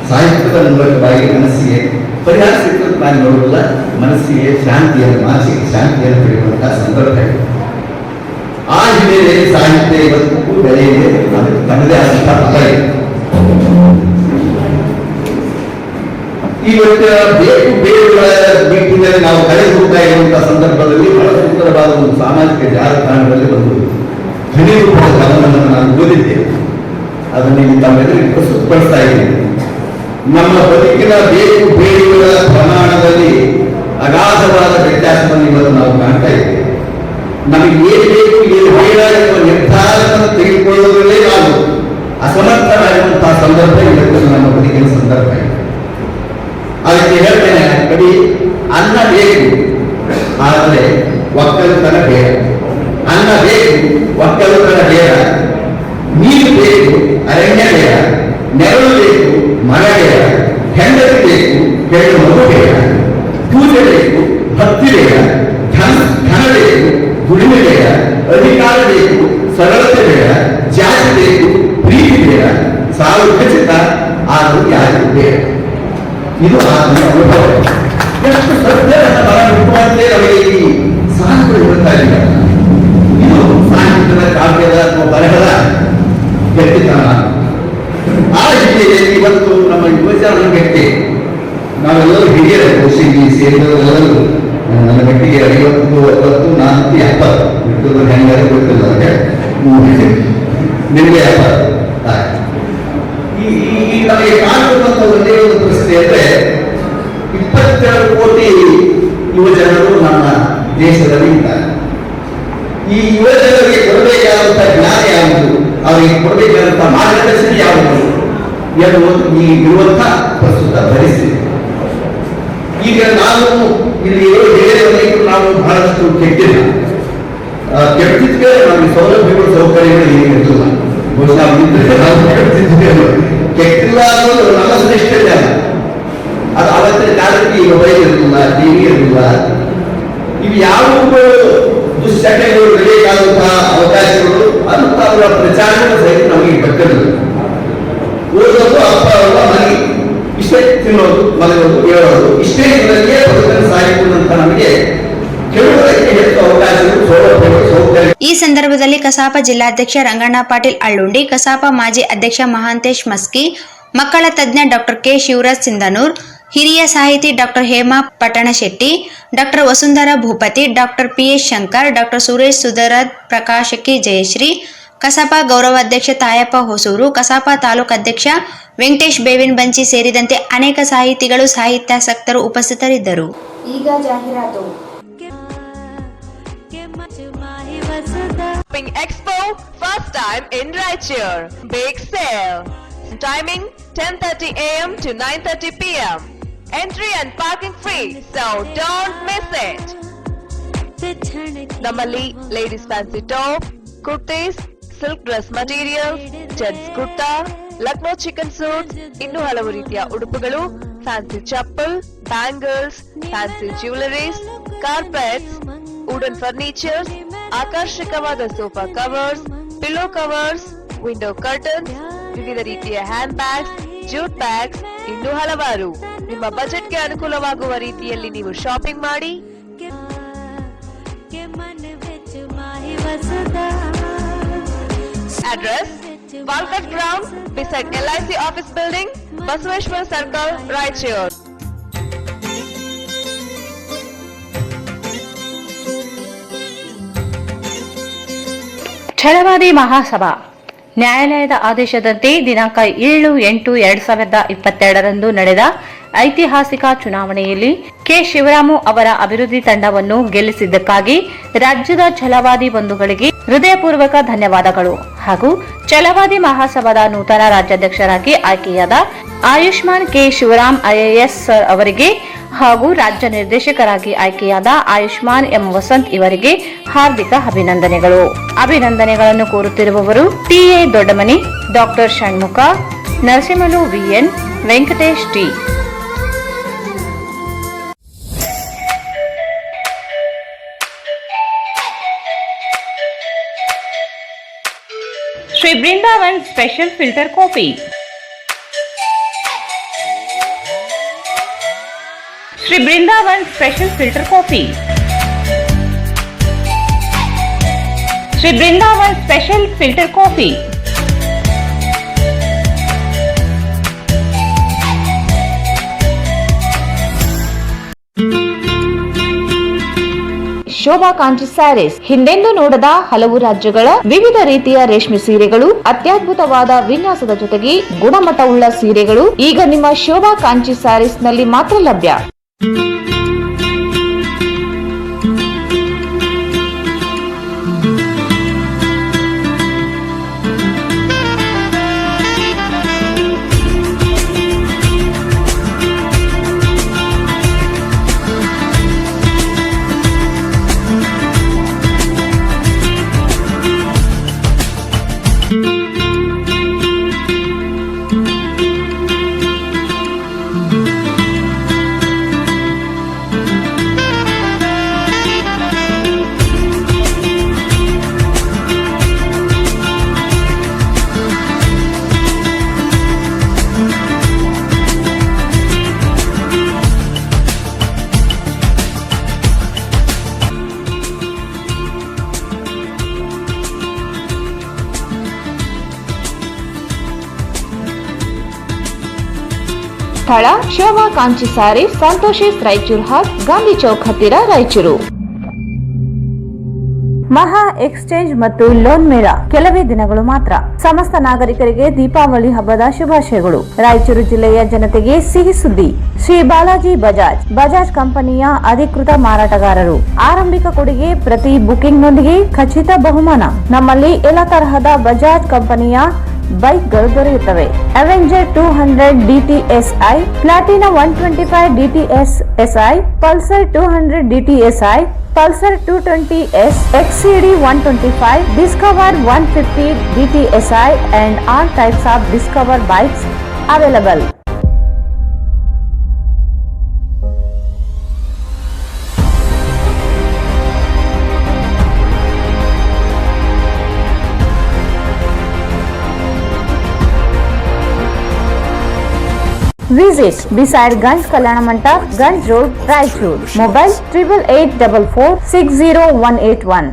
ಸಾಹಿತ್ಯದ ಮೂಲಕವಾಗಿ ಮನಸ್ಸಿಗೆ ಪರಿಹಾರ ಸಿಕ್ಕಂತ ನಾನು ನೋಡೋದಿಲ್ಲ. ಮನಸ್ಸಿಗೆ ಶಾಂತಿಯನ್ನು, ಮಾನಸಿಕ ಶಾಂತಿಯನ್ನು ಪಡೆಯುವಂತಹ ಸಂದರ್ಭ. ಆ ಹಿನ್ನೆಲೆಯಲ್ಲಿ ಸಾಹಿತ್ಯ ಇವತ್ತು ಬೆಲೆ ಇದೆ, ಅದಕ್ಕೆ ತನ್ನದೇ ಆದಂತಹ ಫಲ ಇದೆ. ಇವತ್ತು ಬೇಕು ಬೇರುಗಳ ನಿಟ್ಟಿನಲ್ಲಿ ನಾವು ಕಳೆದು ಹೋಗ್ತಾ ಇರುವಂತಹ ಸಂದರ್ಭದಲ್ಲಿ ಬಹಳ ಸುಂದರವಾದ ಒಂದು ಸಾಮಾಜಿಕ ಜಾಲತಾಣದಲ್ಲಿ ಒಂದು ಧ್ವನಿ ರೂಪದ ಗಮನವನ್ನು ನಾನು ಓದಿದ್ದೇನೆ. ಅದನ್ನು ಇಲ್ಲಿ ತಮ್ಮೆಲ್ಲರಿಗೂ ಪ್ರಸ್ತುತಪಡಿಸ್ತಾ ಇದ್ದೀನಿ. ನಮ್ಮ ಬದುಕಿನ ಬೇಕು ಬೇರುಗಳ ಪ್ರಮಾಣದಲ್ಲಿ ಅಗಾಧವಾದ ವ್ಯತ್ಯಾಸವನ್ನು ಇವತ್ತು ನಾವು ಕಾಣ್ತಾ ಇದ್ದೇವೆ. ನಮಗೆ ಏನು ಬೇಕು ಏನು ಬೇಡ ಎನ್ನುವ ನಿರ್ಧಾರವನ್ನು ತೆಗೆದುಕೊಳ್ಳುವುದರಲ್ಲೇ ನಾವು ಅಸಮರ್ಥರಾಗಿರುವಂತಹ ಸಂದರ್ಭ ಇವತ್ತು ನಮ್ಮ ಬದುಕಿನ ಸಂದರ್ಭ ಇದೆ. ಅದಕ್ಕೆ ಹೇಳ್ತೇನೆ, ಕವಿ ಅನ್ನ ಬೇಕು ಆದರೆ ಒಕ್ಕಲುತನ ಬೇಡ. ಅನ್ನ ಬೇಕು, ಒಕ್ಕಲುತನ ಬೇಡ. ನೀರು ಬೇಕು, ಅರಣ್ಯ ಬೇಡ. ನೆರಳು ಬೇಕು, ಮರ ಬೇಡ. ಹೆಂಡತಿ ಬೇಕು, ಹೆಣ್ಣು ಇದು ಆತನ ಅನುಭವ. ಎಷ್ಟು ಶ್ರದ್ಧೆಯನ್ನು ಬಹಳ ಮುಖ್ಯವಾದಂತೆ ನಮಗೆ ಈ ಸಾಧುಗಳು ಹೇಳ್ತಾ ಇದ್ದಾರೆ. ಇದು ಸಾಹಿತ್ಯದ ಕಾವ್ಯದ ಅಥವಾ ಬರಹದ ಗಟ್ಟಿತನ. ಆ ಹಿನ್ನೆಲೆಯಲ್ಲಿ ಇವತ್ತು ನಮ್ಮ ಯುವಜನಾಂಗಕ್ಕೆ ನಾವೆಲ್ಲರೂ ಹಿರಿಯರ ಕೌಶಲ್ಯ ಸೇರಿದವರೆಲ್ಲರೂ ನನ್ನ ಮಟ್ಟಿಗೆ 50, 60, 40, 70 ಹೆಂಗಾರೆ ಗೊತ್ತಿಲ್ಲ ನಿಮಗೆ 70. ಈ ನಮಗೆ ಕಾಣುವಂತ ಒಂದೇ ಒಂದು ಪ್ರಶ್ನೆ ಅಂದ್ರೆ 22 ಕೋಟಿ ಯುವಜನರು ನಮ್ಮ ದೇಶದಲ್ಲಿ ಇದ್ದಾರೆ. ಈ ಯುವಜನರಿಗೆ ಕೊಡಬೇಕಾದಂತಹ ಜ್ಞಾನ ಯಾವುದು, ಅವರಿಗೆ ಕೊಡಬೇಕಾದಂತಹ ಮಾರ್ಗದರ್ಶನ ಯಾವುದು ಎನ್ನುವುದು ಈ ಇರುವಂತಹ ಪ್ರಸ್ತುತ ಪರಿಸ್ಥಿತಿ. ಈಗ ನಾವು ಇಲ್ಲಿ ಹಿರಿಯರು ನಾವು ಬಹಳಷ್ಟು ಕೆಟ್ಟಿಲ್ಲ. ಕೆಟ್ಟಿದ್ರೆ ನಮಗೆ ಸೌಲಭ್ಯಗಳು ಸೌಕರ್ಯಗಳು ಏನು ಇರಲಿಲ್ಲ. ಬಹುಶಃ ಕೆಟ್ಟಿಲ್ಲ ಅನ್ನೋದು ನಮ್ಮ ಶ್ರೇಷ್ಠ ಜನ. ಅದು ಅವತ್ತಿನ ಕಾಲಕ್ಕೆ ಈ ಮೊಬೈಲ್ ಇರಲಿಲ್ಲ, ಟಿವಿ ಇರಲಿಲ್ಲ. ಇವು ಯಾವುವು ದುಶ್ಚಟಗಳು ಬೆಳೆಯಬೇಕಾದಂತಹ ಅವಕಾಶಗಳು ಅಂತ ಅವರ ಪ್ರಚಾರಗಳು ಸಹಿತ ನಮಗೆ ಗೊತ್ತಿರಲಿಲ್ಲ. ಓದೋದು ಅಪ್ಪ ಅವರ ಮನೆ, ಇಷ್ಟೇ ತಿನ್ನೋದು, ಮಲಗೋದು, ಹೇಳೋದು, ಇಷ್ಟೇ ಇದರಲ್ಲಿಯೇ ಬದುಕನ್ನು ಸಾಗಿಕೊಂಡಂತ ನಮಗೆ ಕೇಳುವುದಕ್ಕೆ ಹೆಚ್ಚು ಅವಕಾಶಗಳು, ಸೌಲಭ್ಯಗಳು, ಸೌಕರ್ಯ. ಈ ಸಂದರ್ಭದಲ್ಲಿ ಕಸಾಪ ಜಿಲ್ಲಾಧ್ಯಕ್ಷ ರಂಗಣ್ಣ ಪಾಟೀಲ್ ಅಳ್ಳುಂಡಿ, ಕಸಾಪ ಮಾಜಿ ಅಧ್ಯಕ್ಷ ಮಹಾಂತೇಶ್ ಮಸ್ಕಿ, ಮಕ್ಕಳ ತಜ್ಞ ಡಾಕ್ಟರ್ ಕೆ ಶಿವರಾಜ್ ಸಿಂಧನೂರ್, ಹಿರಿಯ ಸಾಹಿತಿ doctor Hema Pattanashetti, doctor Vasundhara Bhupathi, doctor PS Shankar, doctor Suresh Sudharad, ಪ್ರಕಾಶಕಿ ಜಯಶ್ರೀ, ಕಸಾಪ ಗೌರವಾಧ್ಯಕ್ಷ ತಾಯಪ್ಪ ಹೊಸೂರು, ಕಸಾಪ ತಾಲೂಕು ಅಧ್ಯಕ್ಷ ವೆಂಕಟೇಶ್ ಬೇವಿನ ಬಂಚಿ ಸೇರಿದಂತೆ ಅನೇಕ ಸಾಹಿತಿಗಳು, ಸಾಹಿತ್ಯಾಸಕ್ತರು ಉಪಸ್ಥಿತರಿದ್ದರು. ಈಗ ಜಾಹೀರಾತು. Shopping Expo, first time in Raichur. Big sale. Timing 10:30 a.m. to 9:30 p.m. Entry and parking free, so don't miss it. Namali ladies fancy top, kurtis, silk dress materials, gents kurta, Lucknow chicken suits, ಇನ್ನೂ ಹಲವು ರೀತಿಯ ಉಡುಪುಗಳು, fancy chappal, bangles, fancy jewelleries, carpets, wooden furnitures, ಆಕರ್ಷಕವಾದ sofa covers, pillow covers, window curtains, ವಿವಿಧ ರೀತಿಯ hand bags, jute bags, ಇನ್ನೂ ಹಲವಾರು. ನಿಮ್ಮ ಬಜೆಟ್ಗೆ ಅನುಕೂಲವಾಗುವ ರೀತಿಯಲ್ಲಿ ನೀವು ಶಾಪಿಂಗ್ ಮಾಡಿ. Address Walcott Ground beside LIC office building, Basaveshwar Circle, Raichur. ಛಲವಾದಿ ಮಹಾಸಭಾ ನ್ಯಾಯಾಲಯದ ಆದೇಶದಂತೆ ದಿನಾಂಕ 7/8/2022 ನಡೆದ ಐತಿಹಾಸಿಕ ಚುನಾವಣೆಯಲ್ಲಿ ಕೆ ಶಿವರಾಮು ಅವರ ಅಭಿವೃದ್ಧಿ ತಂಡವನ್ನು ಗೆಲ್ಲಿಸಿದ್ದಕ್ಕಾಗಿ ರಾಜ್ಯದ ಛಲವಾದಿ ಬಂಧುಗಳಿಗೆ ಹೃದಯಪೂರ್ವಕ ಧನ್ಯವಾದಗಳು ಹಾಗೂ ಛಲವಾದಿ ಮಹಾಸಭಾದ ನೂತನ ರಾಜ್ಯಾಧ್ಯಕ್ಷರಾಗಿ ಆಯ್ಕೆಯಾದ Ayushman K Shivaram IAS sir ಅವರಿಗೆ ಹಾಗೂ ರಾಜ್ಯ ನಿರ್ದೇಶಕರಾಗಿ ಆಯ್ಕೆಯಾದ ಆಯುಷ್ಮಾನ್ ಎಂ ವಸಂತ್ ಇವರಿಗೆ ಹಾರ್ದಿಕ ಅಭಿನಂದನೆಗಳು. ಅಭಿನಂದನೆಗಳನ್ನು ಕೋರುತ್ತಿರುವವರು TA Doddamani, doctor Shanmukha, Narasimhalu VN, Venkatesh T. Shri Brindavan special filter coffee. Shri Brindavan special filter coffee. Shri Brindavan special filter coffee. Shobha Kanchi sarees ಹಿಂದೆಂದೂ ನೋಡದ ಹಲವು ರಾಜ್ಯಗಳ ವಿವಿಧ ರೀತಿಯ ರೇಷ್ಮೆ ಸೀರೆಗಳು, ಅತ್ಯದ್ಭುತವಾದ ವಿನ್ಯಾಸದ ಜೊತೆಗೆ ಗುಣಮಟ್ಟವುಳ್ಳ ಸೀರೆಗಳು ಈಗ ನಿಮ್ಮ ಶೋಭಾ ಕಾಂಚಿ ಸ್ಯಾರೀಸ್ ನಲ್ಲಿ ಮಾತ್ರ ಲಭ್ಯ. ಸ್ಥಳ ಶೋಭಾ ಕಾಂಚಿ ಸಾರಿ ಸಂತೋಷಿಸ್ ರಾಯಚೂರು ಹಬ್ ಗಾಂಧಿ ಚೌಕ್ ಹತ್ತಿರ ರಾಯಚೂರು. ಮಹಾ ಎಕ್ಸ್ಚೇಂಜ್ ಮತ್ತು ಲೋನ್ ಮೇಳ ಕೆಲವೇ ದಿನಗಳು ಮಾತ್ರ. ಸಮಸ್ತ ನಾಗರಿಕರಿಗೆ ದೀಪಾವಳಿ ಹಬ್ಬದ ಶುಭಾಶಯಗಳು. ರಾಯಚೂರು ಜಿಲ್ಲೆಯ ಜನತೆಗೆ ಸಿಹಿ ಸುದ್ದಿ. ಶ್ರೀ ಬಾಲಾಜಿ ಬಜಾಜ್ ಕಂಪನಿಯ ಅಧಿಕೃತ ಮಾರಾಟಗಾರರು. ಆರಂಭಿಕ ಕೊಡುಗೆ ಪ್ರತಿ ಬುಕಿಂಗ್ನೊಂದಿಗೆ ಖಚಿತ ಬಹುಮಾನ. ನಮ್ಮಲ್ಲಿ ಎಲ್ಲ ತರಹದ ಬಜಾಜ್ ಕಂಪನಿಯ ಬೈಕ್ಗಳು ದೊರೆಯುತ್ತವೆ. Avenger 200 DTSI, Platina 125 DTSI, Pulsar 200 DTSI, Pulsar 220S, XCD 125, Discover 150 DTSI and all types of Discover bikes available. Visit beside Ganj Kalyana Mandap, Ganj Road, Raichur. Mobile 8844-60181.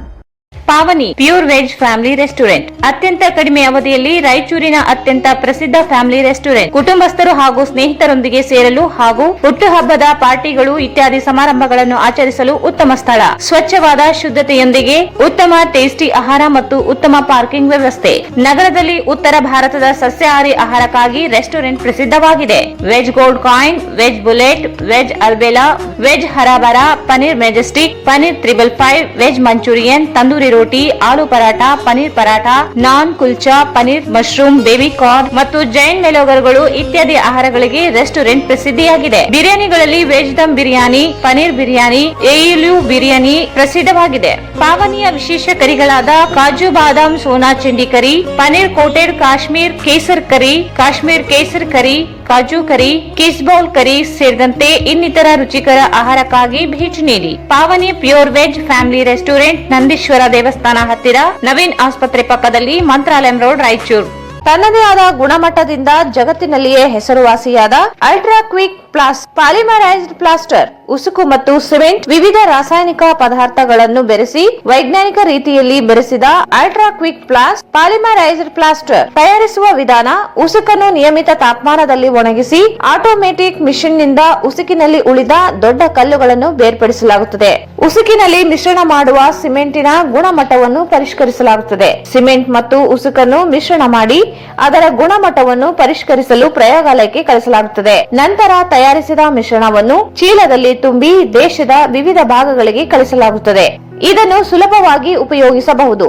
Pavani pure veg family restaurant ಅತ್ಯಂತ ಕಡಿಮೆ ಅವಧಿಯಲ್ಲಿ ರಾಯಚೂರಿನ ಅತ್ಯಂತ ಪ್ರಸಿದ್ಧ family restaurant. ಕುಟುಂಬಸ್ಥರು ಹಾಗೂ ಸ್ನೇಹಿತರೊಂದಿಗೆ ಸೇರಲು ಹಾಗೂ ಹುಟ್ಟುಹಬ್ಬದ ಪಾರ್ಟಿಗಳು ಇತ್ಯಾದಿ ಸಮಾರಂಭಗಳನ್ನು ಆಚರಿಸಲು ಉತ್ತಮ ಸ್ಥಳ. ಸ್ವಚ್ಛವಾದ ಶುದ್ಧತೆಯೊಂದಿಗೆ ಉತ್ತಮ ಟೇಸ್ಟಿ ಆಹಾರ ಮತ್ತು ಉತ್ತಮ ಪಾರ್ಕಿಂಗ್ ವ್ಯವಸ್ಥೆ. ನಗರದಲ್ಲಿ ಉತ್ತರ ಭಾರತದ ಸಸ್ಯಾಹಾರಿ ಆಹಾರಕ್ಕಾಗಿ ರೆಸ್ಟೋರೆಂಟ್ ಪ್ರಸಿದ್ಧವಾಗಿದೆ. Veg gold coin, veg bullet, veg Albela, veg Harabara, paneer majestic, paneer 555, veg Manchurian, tandoori roti, aloo paratha, paneer paratha, naan kulcha, paneer mushroom, baby corn ಮತ್ತು ಜೈನ್ ಮೆಲೋಗರ್ಗಳು ಇತ್ಯಾದಿ ಆಹಾರಗಳಿಗೆ ರೆಸ್ಟೋರೆಂಟ್ ಪ್ರಸಿದ್ಧಿಯಾಗಿದೆ. ಬಿರಿಯಾನಿಗಳಲ್ಲಿ ವೆಜ್ ದಮ್ ಬಿರಿಯಾನಿ, ಪನೀರ್ ಬಿರಿಯಾನಿ, ಏಯುಲು ಬಿರಿಯಾನಿ ಪ್ರಸಿದ್ಧವಾಗಿದೆ. ಪಾವನಿಯ ವಿಶೇಷ ಕರಿಗಳಾದ kaju badam sona chindi curry, paneer coated Kashmir kesar curry, Kashmir kesar curry, kaju curry, kiss bowl ಕರಿ ಸೇರಿದಂತೆ ಇನ್ನಿತರ ರುಚಿಕರ ಆಹಾರಕ್ಕಾಗಿ ಭೇಟಿ ನೀಡಿ. Pavani pure veg family restaurant, Nandishwara ದೇವಸ್ಥಾನ ಹತ್ತಿರ, ನವೀನ್ ಆಸ್ಪತ್ರೆ ಪಕ್ಕದಲ್ಲಿ, ಮಂತ್ರಾಲಯಂ ರೋಡ್, ರಾಯಚೂರು. ತನ್ನದೇ ಆದ ಗುಣಮಟ್ಟದಿಂದ ಜಗತ್ತಿನಲ್ಲಿಯೇ ಹೆಸರುವಾಸಿಯಾದ ಅಲ್ಟ್ರಾ ಕ್ವಿಕ್ ಪ್ಲಾಸ್ ಪಾಲಿಮರೈಸ್ಡ್ ಪ್ಲಾಸ್ಟರ್, ಉಸುಕು ಮತ್ತು ಸಿಮೆಂಟ್ ವಿವಿಧ ರಾಸಾಯನಿಕ ಪದಾರ್ಥಗಳನ್ನು ಬೆರೆಸಿ ವೈಜ್ಞಾನಿಕ ರೀತಿಯಲ್ಲಿ ಬೆರೆಸಿದ ಅಲ್ಟ್ರಾ ಕ್ವಿಕ್ ಪ್ಲಾಸ್ ಪಾಲಿಮರೈಸ್ಡ್ ಪ್ಲಾಸ್ಟರ್ ತಯಾರಿಸುವ ವಿಧಾನ: ಉಸುಕನ್ನು ನಿಯಮಿತ ತಾಪಮಾನದಲ್ಲಿ ಒಣಗಿಸಿ ಆಟೋಮೆಟಿಕ್ ಮಿಷಿನ್ ನಿಂದ ಉಸುಕಿನಲ್ಲಿ ಉಳಿದ ದೊಡ್ಡ ಕಲ್ಲುಗಳನ್ನು ಬೇರ್ಪಡಿಸಲಾಗುತ್ತದೆ. ಉಸುಕಿನಲ್ಲಿ ಮಿಶ್ರಣ ಮಾಡುವ ಸಿಮೆಂಟಿನ ಗುಣಮಟ್ಟವನ್ನು ಪರಿಷ್ಕರಿಸಲಾಗುತ್ತದೆ. ಸಿಮೆಂಟ್ ಮತ್ತು ಉಸುಕನ್ನು ಮಿಶ್ರಣ ಮಾಡಿ ಅದರ ಗುಣಮಟ್ಟವನ್ನು ಪರಿಷ್ಕರಿಸಲು ಪ್ರಯೋಗಾಲಯಕ್ಕೆ ಕಳಿಸಲಾಗುತ್ತದೆ. ನಂತರ ತಯಾರಿಸಿದ ಮಿಶ್ರಣವನ್ನು ಚೀಲದಲ್ಲಿ ತುಂಬಿ ದೇಶದ ವಿವಿಧ ಭಾಗಗಳಿಗೆ ಕಳಿಸಲಾಗುತ್ತದೆ. ಇದನ್ನು ಸುಲಭವಾಗಿ ಉಪಯೋಗಿಸಬಹುದು.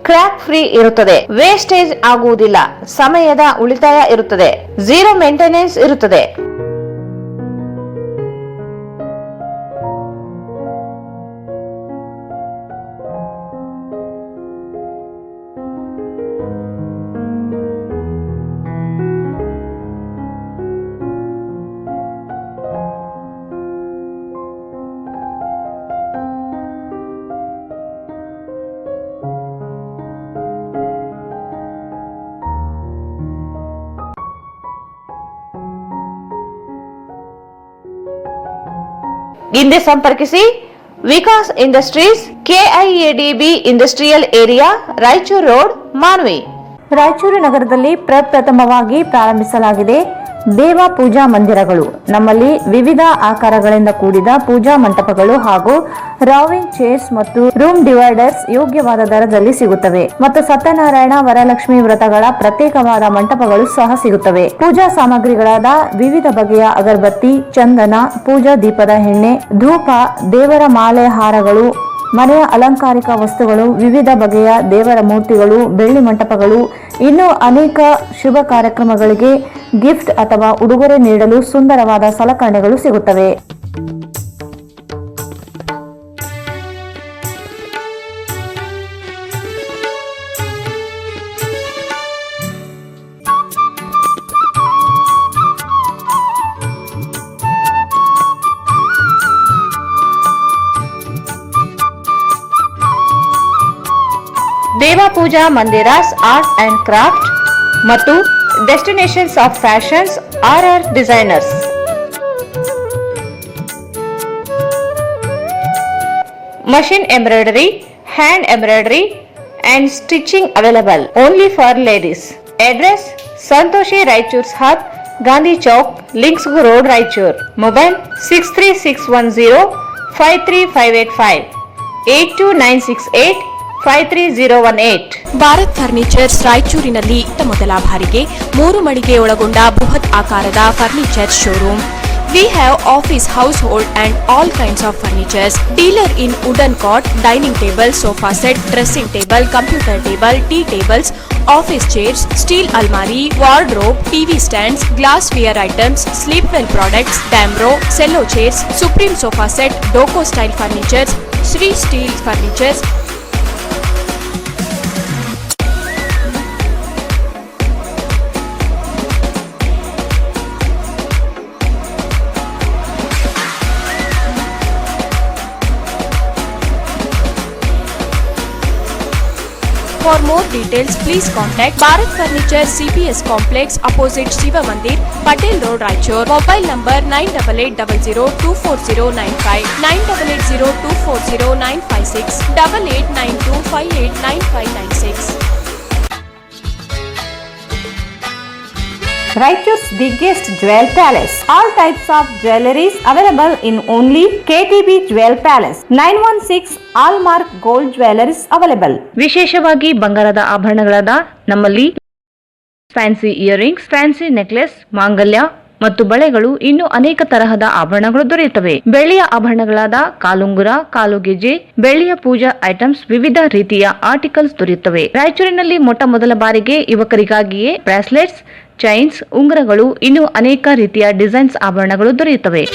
ಕ್ರ್ಯಾಕ್ ಫ್ರೀ ಇರುತ್ತದೆ. ವೇಸ್ಟೇಜ್ ಆಗುವುದಿಲ್ಲ. ಸಮಯದ ಉಳಿತಾಯ ಇರುತ್ತದೆ. ಝೀರೋ ಮೇಂಟೆನೆನ್ಸ್ ಇರುತ್ತದೆ. ಹಿಂದೆ ಸಂಪರ್ಕಿಸಿ Vikas industries, KIADB industrial area, Raichur road, Manvi. Raichur ನಗರದಲ್ಲಿ ಪ್ರಪ್ರಥಮವಾಗಿ ಪ್ರಾರಂಭಿಸಲಾಗಿದೆ ದೇವ ಪೂಜಾ ಮಂದಿರಗಳು. ನಮ್ಮಲ್ಲಿ ವಿವಿಧ ಆಕಾರಗಳಿಂದ ಕೂಡಿದ ಪೂಜಾ ಮಂಟಪಗಳು ಹಾಗೂ ರಾವಿಂಗ್ ಚೇರ್ಸ್ ಮತ್ತು ರೂಮ್ ಡಿವೈಡರ್ಸ್ ಯೋಗ್ಯವಾದ ದರದಲ್ಲಿ ಸಿಗುತ್ತವೆ ಮತ್ತು ಸತ್ಯನಾರಾಯಣ, ವರಲಕ್ಷ್ಮಿ ವ್ರತಗಳ ಪ್ರತ್ಯೇಕವಾದ ಮಂಟಪಗಳು ಸಹ ಸಿಗುತ್ತವೆ. ಪೂಜಾ ಸಾಮಗ್ರಿಗಳಾದ ವಿವಿಧ ಬಗೆಯ ಅಗರಬತ್ತಿ, ಚಂದನ, ಪೂಜಾ ದೀಪದ ಎಣ್ಣೆ, ಧೂಪ, ದೇವರ ಮಾಲೆ, ಹಾರಗಳು, ಮನೆಯ ಅಲಂಕಾರಿಕ ವಸ್ತುಗಳು, ವಿವಿಧ ಬಗೆಯ ದೇವರ ಮೂರ್ತಿಗಳು, ಬೆಳ್ಳಿ ಮಂಟಪಗಳು, ಇನ್ನೂ ಅನೇಕ ಶುಭ ಕಾರ್ಯಕ್ರಮಗಳಿಗೆ ಗಿಫ್ಟ್ ಅಥವಾ ಉಡುಗೊರೆ ನೀಡಲು ಸುಂದರವಾದ ಸಲಕರಣೆಗಳು ಸಿಗುತ್ತವೆ. ದೇವ ಪೂಜಾ ಮಂದಿರಾಸ್ ಆರ್ಟ್ ಅಂಡ್ ಕ್ರಾಫ್ಟ್ ಮತ್ತು destinations of fashions RR designers. Machine embroidery, hand embroidery and stitching available only for ladies. Address: Santoshi Raichur's Hub, Gandhi Chowk, links road Raichur. Mobile 63610-53585 8296853018. Bharat furnitures ರಾಯಚೂರಿನಲ್ಲಿ ಮೊದಲ ಬಾರಿಗೆ 3 ಮಳಿಗೆ ಒಳಗೊಂಡ ಬೃಹತ್ ಆಕಾರದ furniture showroom. We have office, household and all kinds of furnitures. Dealer in wooden cot, dining table, sofa set, dressing table, computer table, tea tables, office chairs, steel almari, wardrobe, TV stands, glassware items, sleepwell products, Damro, cello chairs, Supreme sofa set, Doco style furnitures, Sri Steel furnitures. For more details, please contact Bharat Furniture CPS Complex opposite Shiva Mandir, Patel Road, Raichur. Mobile number 9880240959, 9880240956, 8892589596. Raichur's biggest jewel palace. All types of jewelries available in only KTB Jewel Palace. 916 Allmark Gold Jewelries available. ವಿಶೇಷವಾಗಿ ಬಂಗಾರದ ಆಭರಣಗಳಾದ ನಮ್ಮಲ್ಲಿ fancy earrings, fancy necklace, ಮಾಂಗಲ್ಯ ಮತ್ತು ಬಳೆಗಳು ಇನ್ನೂ ಅನೇಕ ತರಹದ ಆಭರಣಗಳು ದೊರೆಯುತ್ತವೆ. ಬೆಳ್ಳಿಯ ಆಭರಣಗಳಾದ ಕಾಲುಂಗುರ, ಕಾಲುಗೆಜೆ, ಬೆಳ್ಳಿಯ ಪೂಜಾ ಐಟಮ್ಸ್, ವಿವಿಧ ರೀತಿಯ ಆರ್ಟಿಕಲ್ಸ್ ದೊರೆಯುತ್ತವೆ. ರಾಯಚೂರಿನಲ್ಲಿ ಮೊದಲ ಬಾರಿಗೆ ಯುವಕರಿಗಾಗಿಯೇ ಬ್ರಾಸ್ಲೆಟ್ಸ್, ಚೈನ್ಸ್, ಉಂಗುರಗಳು ಇನ್ನೂ ಅನೇಕ ರೀತಿಯ ಡಿಸೈನ್ಸ್ ಆಭರಣಗಳು ದೊರೆಯುತ್ತವೆ.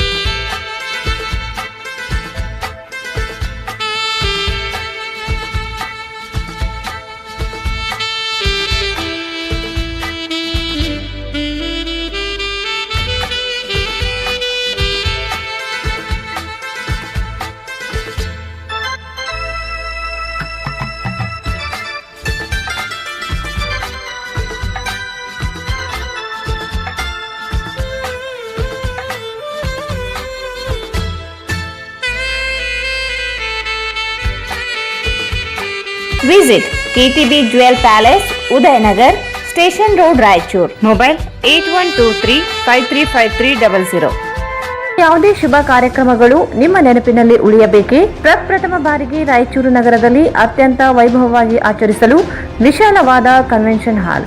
Visit KTB Jewel Palace, Udayanagar, Station Road, Raichur. Mobile 8123-535300. ಯಾವುದೇ ಶುಭ ಕಾರ್ಯಕ್ರಮಗಳು ನಿಮ್ಮ ನೆನಪಿನಲ್ಲಿ ಉಳಿಯಬೇಕೇ? ಪ್ರಪ್ರಥಮ ಬಾರಿಗೆ ರಾಯಚೂರು ನಗರದಲ್ಲಿ ಅತ್ಯಂತ ವೈಭವವಾಗಿ ಆಚರಿಸಲು ವಿಶಾಲವಾದ ಕನ್ವೆನ್ಷನ್ ಹಾಲ್,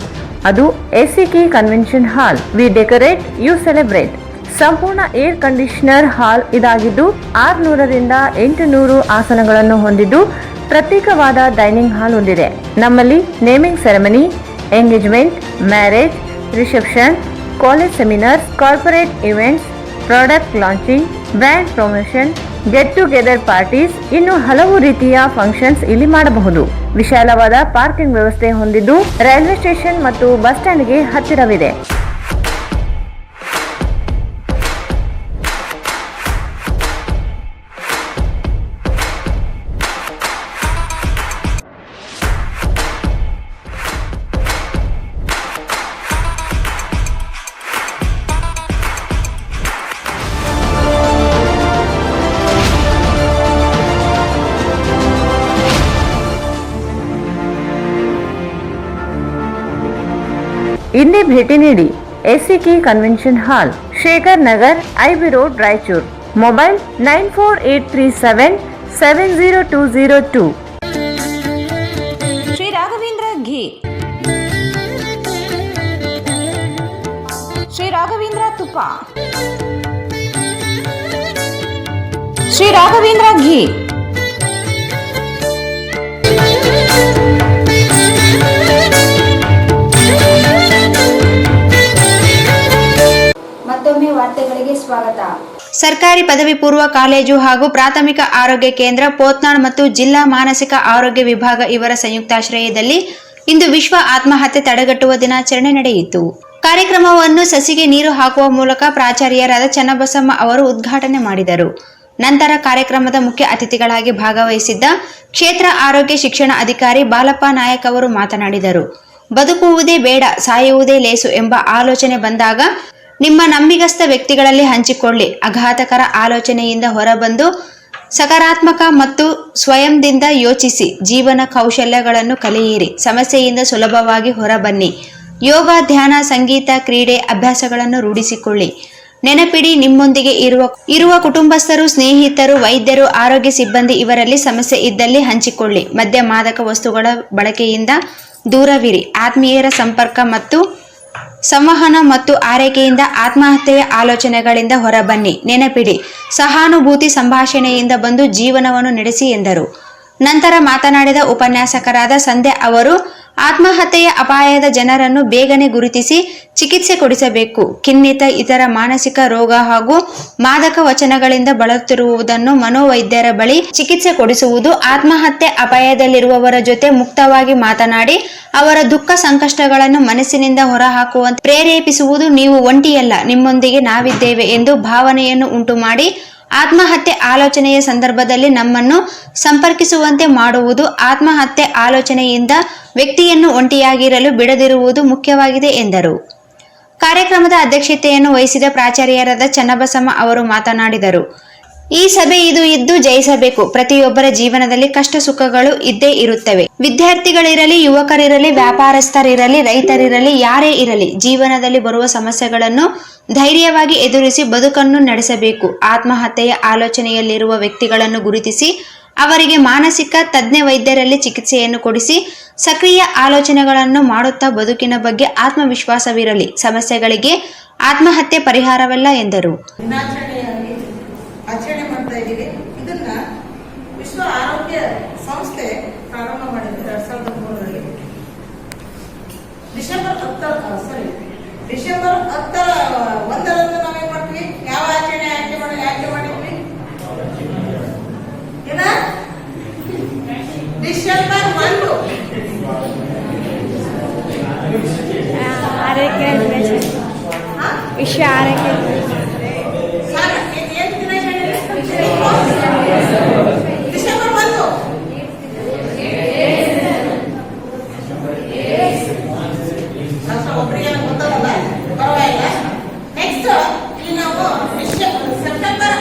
ಅದು SCK convention hall. We decorate, you celebrate. ಸಂಪೂರ್ಣ ಏರ್ ಕಂಡೀಷನರ್ ಹಾಲ್ ಇದಾಗಿದ್ದು 600ರಿಂದ 800 ಆಸನಗಳನ್ನು ಹೊಂದಿದ್ದು ಪ್ರತ್ಯೇಕವಾದ ಡೈನಿಂಗ್ ಹಾಲ್ ಹೊಂದಿದೆ. ನಮ್ಮಲ್ಲಿ naming ceremony, engagement, marriage, reception, college seminars, corporate events, product launching, brand promotion, get together parties, ಇನ್ನು ಹಲವು ರೀತಿಯ ಫಂಕ್ಷನ್ಸ್ ಇಲ್ಲಿ ಮಾಡಬಹುದು. ವಿಶಾಲವಾದ ಪಾರ್ಕಿಂಗ್ ವ್ಯವಸ್ಥೆ ಹೊಂದಿದ್ದು ರೈಲ್ವೆ ಸ್ಟೇಷನ್ ಮತ್ತು ಬಸ್ ಸ್ಟ್ಯಾಂಡ್ಗೆ ಹತ್ತಿರವಿದೆ. ಇಂದೇ ಭೇಟಿ ನೀಡಿ SCK convention hall, Shekhar Nagar, IB road, Raichur. Mobile 9483770202. Shri Raghavendra ghee, Shri Raghavendra ತುಪ್ಪ, ಶ್ರೀ ರಾಘವೇಂದ್ರ ಘೀ. ಮತ್ತೊಮ್ಮೆ ವಾರ್ತೆಗಳಿಗೆ ಸ್ವಾಗತ. ಸರ್ಕಾರಿ ಪದವಿ ಪೂರ್ವ ಕಾಲೇಜು ಹಾಗೂ ಪ್ರಾಥಮಿಕ ಆರೋಗ್ಯ ಕೇಂದ್ರ ಪೋತ್ನಾಳ್ ಮತ್ತು ಜಿಲ್ಲಾ ಮಾನಸಿಕ ಆರೋಗ್ಯ ವಿಭಾಗ ಇವರ ಸಂಯುಕ್ತಾಶ್ರಯದಲ್ಲಿ ಇಂದು ವಿಶ್ವ ಆತ್ಮಹತ್ಯೆ ತಡೆಗಟ್ಟುವ ದಿನಾಚರಣೆ ನಡೆಯಿತು. ಕಾರ್ಯಕ್ರಮವನ್ನು ಸಸಿಗೆ ನೀರು ಹಾಕುವ ಮೂಲಕ ಪ್ರಾಚಾರ್ಯರಾದ ಚನ್ನಬಸಮ್ಮ ಅವರು ಉದ್ಘಾಟನೆ ಮಾಡಿದರು. ನಂತರ ಕಾರ್ಯಕ್ರಮದ ಮುಖ್ಯ ಅತಿಥಿಗಳಾಗಿ ಭಾಗವಹಿಸಿದ್ದ ಕ್ಷೇತ್ರ ಆರೋಗ್ಯ ಶಿಕ್ಷಣ ಅಧಿಕಾರಿ ಬಾಲಪ್ಪ ನಾಯಕ್ ಅವರು ಮಾತನಾಡಿದರು. ಬದುಕುವುದೇ ಬೇಡ, ಸಾಯುವುದೇ ಲೇಸು ಎಂಬ ಆಲೋಚನೆ ಬಂದಾಗ ನಿಮ್ಮ ನಂಬಿಗಸ್ತ ವ್ಯಕ್ತಿಗಳಲ್ಲಿ ಹಂಚಿಕೊಳ್ಳಿ. ಅಘಾತಕರ ಆಲೋಚನೆಯಿಂದ ಹೊರಬಂದು ಸಕಾರಾತ್ಮಕ ಮತ್ತು ಸ್ವಯಂದಿಂದ ಯೋಚಿಸಿ. ಜೀವನ ಕೌಶಲ್ಯಗಳನ್ನು ಕಲಿಯಿರಿ. ಸಮಸ್ಯೆಯಿಂದ ಸುಲಭವಾಗಿ ಹೊರಬನ್ನಿ. ಯೋಗ, ಧ್ಯಾನ, ಸಂಗೀತ, ಕ್ರೀಡೆ, ಅಭ್ಯಾಸಗಳನ್ನು ರೂಢಿಸಿಕೊಳ್ಳಿ. ನೆನಪಿಡಿ, ನಿಮ್ಮೊಂದಿಗೆ ಇರುವ ಕುಟುಂಬಸ್ಥರು, ಸ್ನೇಹಿತರು, ವೈದ್ಯರು, ಆರೋಗ್ಯ ಸಿಬ್ಬಂದಿ ಇವರಲ್ಲಿ ಸಮಸ್ಯೆ ಇದ್ದಲ್ಲಿ ಹಂಚಿಕೊಳ್ಳಿ. ಮದ್ಯ ಮಾದಕ ವಸ್ತುಗಳ ಬಳಕೆಯಿಂದ ದೂರವಿರಿ. ಆತ್ಮೀಯರ ಸಂಪರ್ಕ ಮತ್ತು ಸಂವಹನ ಮತ್ತು ಆರೈಕೆಯಿಂದ ಆತ್ಮಹತ್ಯೆಯ ಆಲೋಚನೆಗಳಿಂದ ಹೊರಬನ್ನಿ. ನೆನಪಿಡಿ, ಸಹಾನುಭೂತಿ ಸಂಭಾಷಣೆಯಿಂದ ಬಂದು ಜೀವನವನ್ನು ನಡೆಸಿ ಎಂದರು. ನಂತರ ಮಾತನಾಡಿದ ಉಪನ್ಯಾಸಕರಾದ ಸಂಧ್ಯಾ ಅವರು, ಆತ್ಮಹತ್ಯೆಯ ಅಪಾಯದ ಜನರನ್ನು ಬೇಗನೆ ಗುರುತಿಸಿ ಚಿಕಿತ್ಸೆ ಕೊಡಿಸಬೇಕು. ಖಿನ್ನತೆ, ಇತರ ಮಾನಸಿಕ ರೋಗ ಹಾಗೂ ಮಾದಕ ವಚನಗಳಿಂದ ಬಳಲುತ್ತಿರುವುದನ್ನು ಮನೋವೈದ್ಯರ ಬಳಿ ಚಿಕಿತ್ಸೆ ಕೊಡಿಸುವುದು, ಆತ್ಮಹತ್ಯೆ ಅಪಾಯದಲ್ಲಿರುವವರ ಜೊತೆ ಮುಕ್ತವಾಗಿ ಮಾತನಾಡಿ ಅವರ ದುಃಖ ಸಂಕಷ್ಟಗಳನ್ನು ಮನಸ್ಸಿನಿಂದ ಹೊರಹಾಕುವಂತೆ ಪ್ರೇರೇಪಿಸುವುದು. ನೀವು ಒಂಟಿಯಲ್ಲ, ನಿಮ್ಮೊಂದಿಗೆ ನಾವಿದ್ದೇವೆ ಎಂದು ಭಾವನೆಯನ್ನು ಉಂಟುಮಾಡಿ ಆತ್ಮಹತ್ಯೆ ಆಲೋಚನೆಯ ಸಂದರ್ಭದಲ್ಲಿ ನಮ್ಮನ್ನು ಸಂಪರ್ಕಿಸುವಂತೆ ಮಾಡುವುದು. ಆತ್ಮಹತ್ಯೆ ಆಲೋಚನೆಯಿಂದ ವ್ಯಕ್ತಿಯನ್ನು ಒಂಟಿಯಾಗಿರಲು ಬಿಡದಿರುವುದು ಮುಖ್ಯವಾಗಿದೆ ಎಂದರು. ಕಾರ್ಯಕ್ರಮದ ಅಧ್ಯಕ್ಷತೆಯನ್ನು ವಹಿಸಿದ ಪ್ರಾಚಾರ್ಯರಾದ ಚನ್ನಬಸಮ್ಮ ಅವರು ಮಾತನಾಡಿದರು. ಈ ಸಭೆ ಇದ್ದು ಜಯಿಸಬೇಕು. ಪ್ರತಿಯೊಬ್ಬರ ಜೀವನದಲ್ಲಿ ಕಷ್ಟ ಸುಖಗಳು ಇದ್ದೇ ಇರುತ್ತವೆ. ವಿದ್ಯಾರ್ಥಿಗಳಿರಲಿ, ಯುವಕರಿರಲಿ, ವ್ಯಾಪಾರಸ್ಥರಿರಲಿ, ರೈತರಿರಲಿ, ಯಾರೇ ಇರಲಿ, ಜೀವನದಲ್ಲಿ ಬರುವ ಸಮಸ್ಯೆಗಳನ್ನು ಧೈರ್ಯವಾಗಿ ಎದುರಿಸಿ ಬದುಕನ್ನು ನಡೆಸಬೇಕು. ಆತ್ಮಹತ್ಯೆಯ ಆಲೋಚನೆಯಲ್ಲಿರುವ ವ್ಯಕ್ತಿಗಳನ್ನು ಗುರುತಿಸಿ ಅವರಿಗೆ ಮಾನಸಿಕ ತಜ್ಞ ವೈದ್ಯರಲ್ಲಿ ಚಿಕಿತ್ಸೆಯನ್ನು ಕೊಡಿಸಿ ಸಕ್ರಿಯ ಆಲೋಚನೆಗಳನ್ನು ಮಾಡುತ್ತಾ ಬದುಕಿನ ಬಗ್ಗೆ ಆತ್ಮವಿಶ್ವಾಸವಿರಲಿ. ಸಮಸ್ಯೆಗಳಿಗೆ ಆತ್ಮಹತ್ಯೆ ಪರಿಹಾರವಲ್ಲ ಎಂದರು. ಆಚರಣೆ ಮಾಡ್ತಾ ಇದ್ದೀವಿ. ಇದನ್ನ ವಿಶ್ವ ಆರೋಗ್ಯ ಸಂಸ್ಥೆ ಪ್ರಾರಂಭ ಮಾಡಿದೆ 2003ರಲ್ಲಿ. ಡಿಸೆಂಬರ್ 10ರಂದು ನಾವೇನ್ ಮಾಡ್ತೀವಿ? ಯಾವ ಆಚರಣೆ ಆಯ್ಕೆ ಮಾಡಿದ್ವಿ? ಏನ? ಡಿಸೆಂಬರ್ 1 ಆರೈಕೆ ವಿಶ್ವ ಆರೈಕೆ ಡಿಸೆಂಬರ್ 1 ಒಬ್ಬರಿಗೆ ಗೊತ್ತಲ್ಲ, ಪರವಾಗಿಲ್ಲ. ನೆಕ್ಸ್ಟ್ ಈ ನಾವು ಸೆಪ್ಟೆಂಬರ್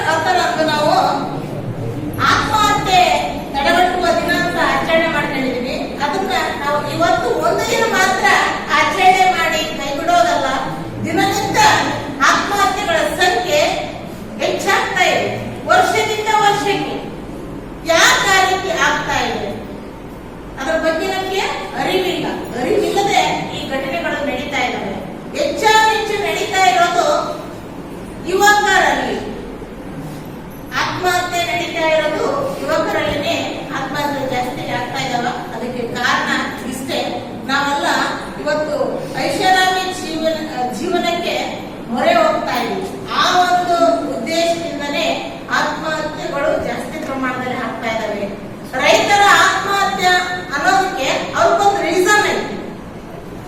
10ರಂದು ನಾವು ಆತ್ಮಹತ್ಯೆ ತಡೆಗಟ್ಟುವ ದಿನ ಅಂತ ಆಚರಣೆ ಮಾಡ್ಕೊಂಡಿದೀವಿ. ಅದನ್ನ ನಾವು ಇವತ್ತು ಒಂದು ದಿನ ಮಾತ್ರ ಆಚರಣೆ ಮಾಡಿ ಕೈಬಿಡೋದಲ್ಲ. ದಿನದಿಂದ ಆತ್ಮಹತ್ಯೆಗಳ ಸಂಖ್ಯೆ ಹೆಚ್ಚಾಗ್ತಾ ಇದೆ. ವರ್ಷದಿಂದ ವರ್ಷಕ್ಕೆ ಯಾಕೆ ಆ ರೀತಿ ಆಗ್ತಾ ಇದೆ? ಅದರ ಬಗ್ಗೆ ನಮಗೆ ಅರಿವಿಲ್ಲದೆ ಈ ಘಟನೆಗಳು ನಡೀತಾ ಇದ್ದಾವೆ. ಹೆಚ್ಚು ನಡೀತಾ ಇರೋದು ಯುವಕರಲ್ಲಿ. ಆತ್ಮಹತ್ಯೆ ನಡೀತಾ ಇರೋದು ಯುವಕರಲ್ಲಿನೇ ಆತ್ಮಹತ್ಯೆ ಜಾಸ್ತಿ ಆಗ್ತಾ ಇದಾವ. ಅದಕ್ಕೆ ಕಾರಣ ಇಷ್ಟೇ. ನಾವೆಲ್ಲ ಇವತ್ತು ಐಷಾರಾಮಿ ಜೀವನಕ್ಕೆ ಮೊರೆ ಹೋಗ್ತಾ ಇದ್ದೀವಿ. ಆ ಒಂದು ಉದ್ದೇಶದಿಂದನೇ ಆತ್ಮಹತ್ಯೆಗಳು ಜಾಸ್ತಿ ಪ್ರಮಾಣದಲ್ಲಿ ಆಗ್ತಾ ಇದಾವೆ. ರೈತರ ಆತ್ಮಹತ್ಯೆ ಅನ್ನೋದಕ್ಕೆ ಅವ್ರಿಗೊಂದು ರೀಸನ್ ಐತಿ.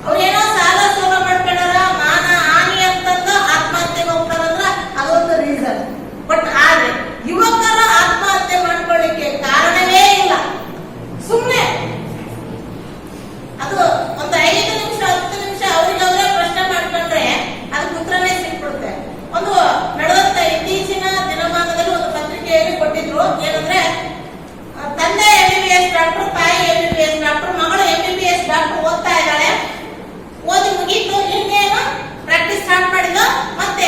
ಅವ್ರೇನೋ ಸಾಲ ಸೋಲ ಮಾಡ್ಕೊಂಡಾರ, ಮಾನ ಹಾನಿ ಅಂತಂದು ಆತ್ಮಹತ್ಯೆಗೆ ಹೋಗ್ತಾರಂದ್ರ ಅದೊಂದು ರೀಸನ್. ಬಟ್ ಆದ್ರೆ ಯುವಕರ ಆತ್ಮಹತ್ಯೆ ಮಾಡ್ಕೊಳ್ಳಿಕ್ಕೆ ಕಾರಣವೇ ಇಲ್ಲ. ಸುಮ್ಮನೆ ಅದು ಒಂದು 5 ನಿಮಿಷ 10 ನಿಮಿಷ ಅವ್ರಿಗವ್ರೆ ಪ್ರಶ್ನೆ ಮಾಡ್ಕೊಂಡ್ರೆ ಅದಕ್ಕೆ ಉತ್ತರನೇ ಸಿಕ್ಬಿಡುತ್ತೆ. ಒಂದು ನಡೆದಂತ ಇತ್ತೀಚಿನ ದಿನಮಾನದಲ್ಲಿ ಒಂದು ಪತ್ರಿಕೆಯಲ್ಲಿ ಕೊಟ್ಟಿದ್ರು. ಏನಂದ್ರೆ, ತಂದೆ MBBS ಡಾಕ್ಟರ್, ತಾಯಿ MBBS ಡಾಕ್ಟರ್, ಮಗಳು MBBS ಡಾಕ್ಟರ್ ಓದ್ತಾ ಇದ್ದಾಳೆ. ಓದಿ ಮುಗೀತು, ಇನ್ನೇನು ಪ್ರಾಕ್ಟೀಸ್ ಸ್ಟಾರ್ಟ್ ಮಾಡಿದ್ದು. ಮತ್ತೆ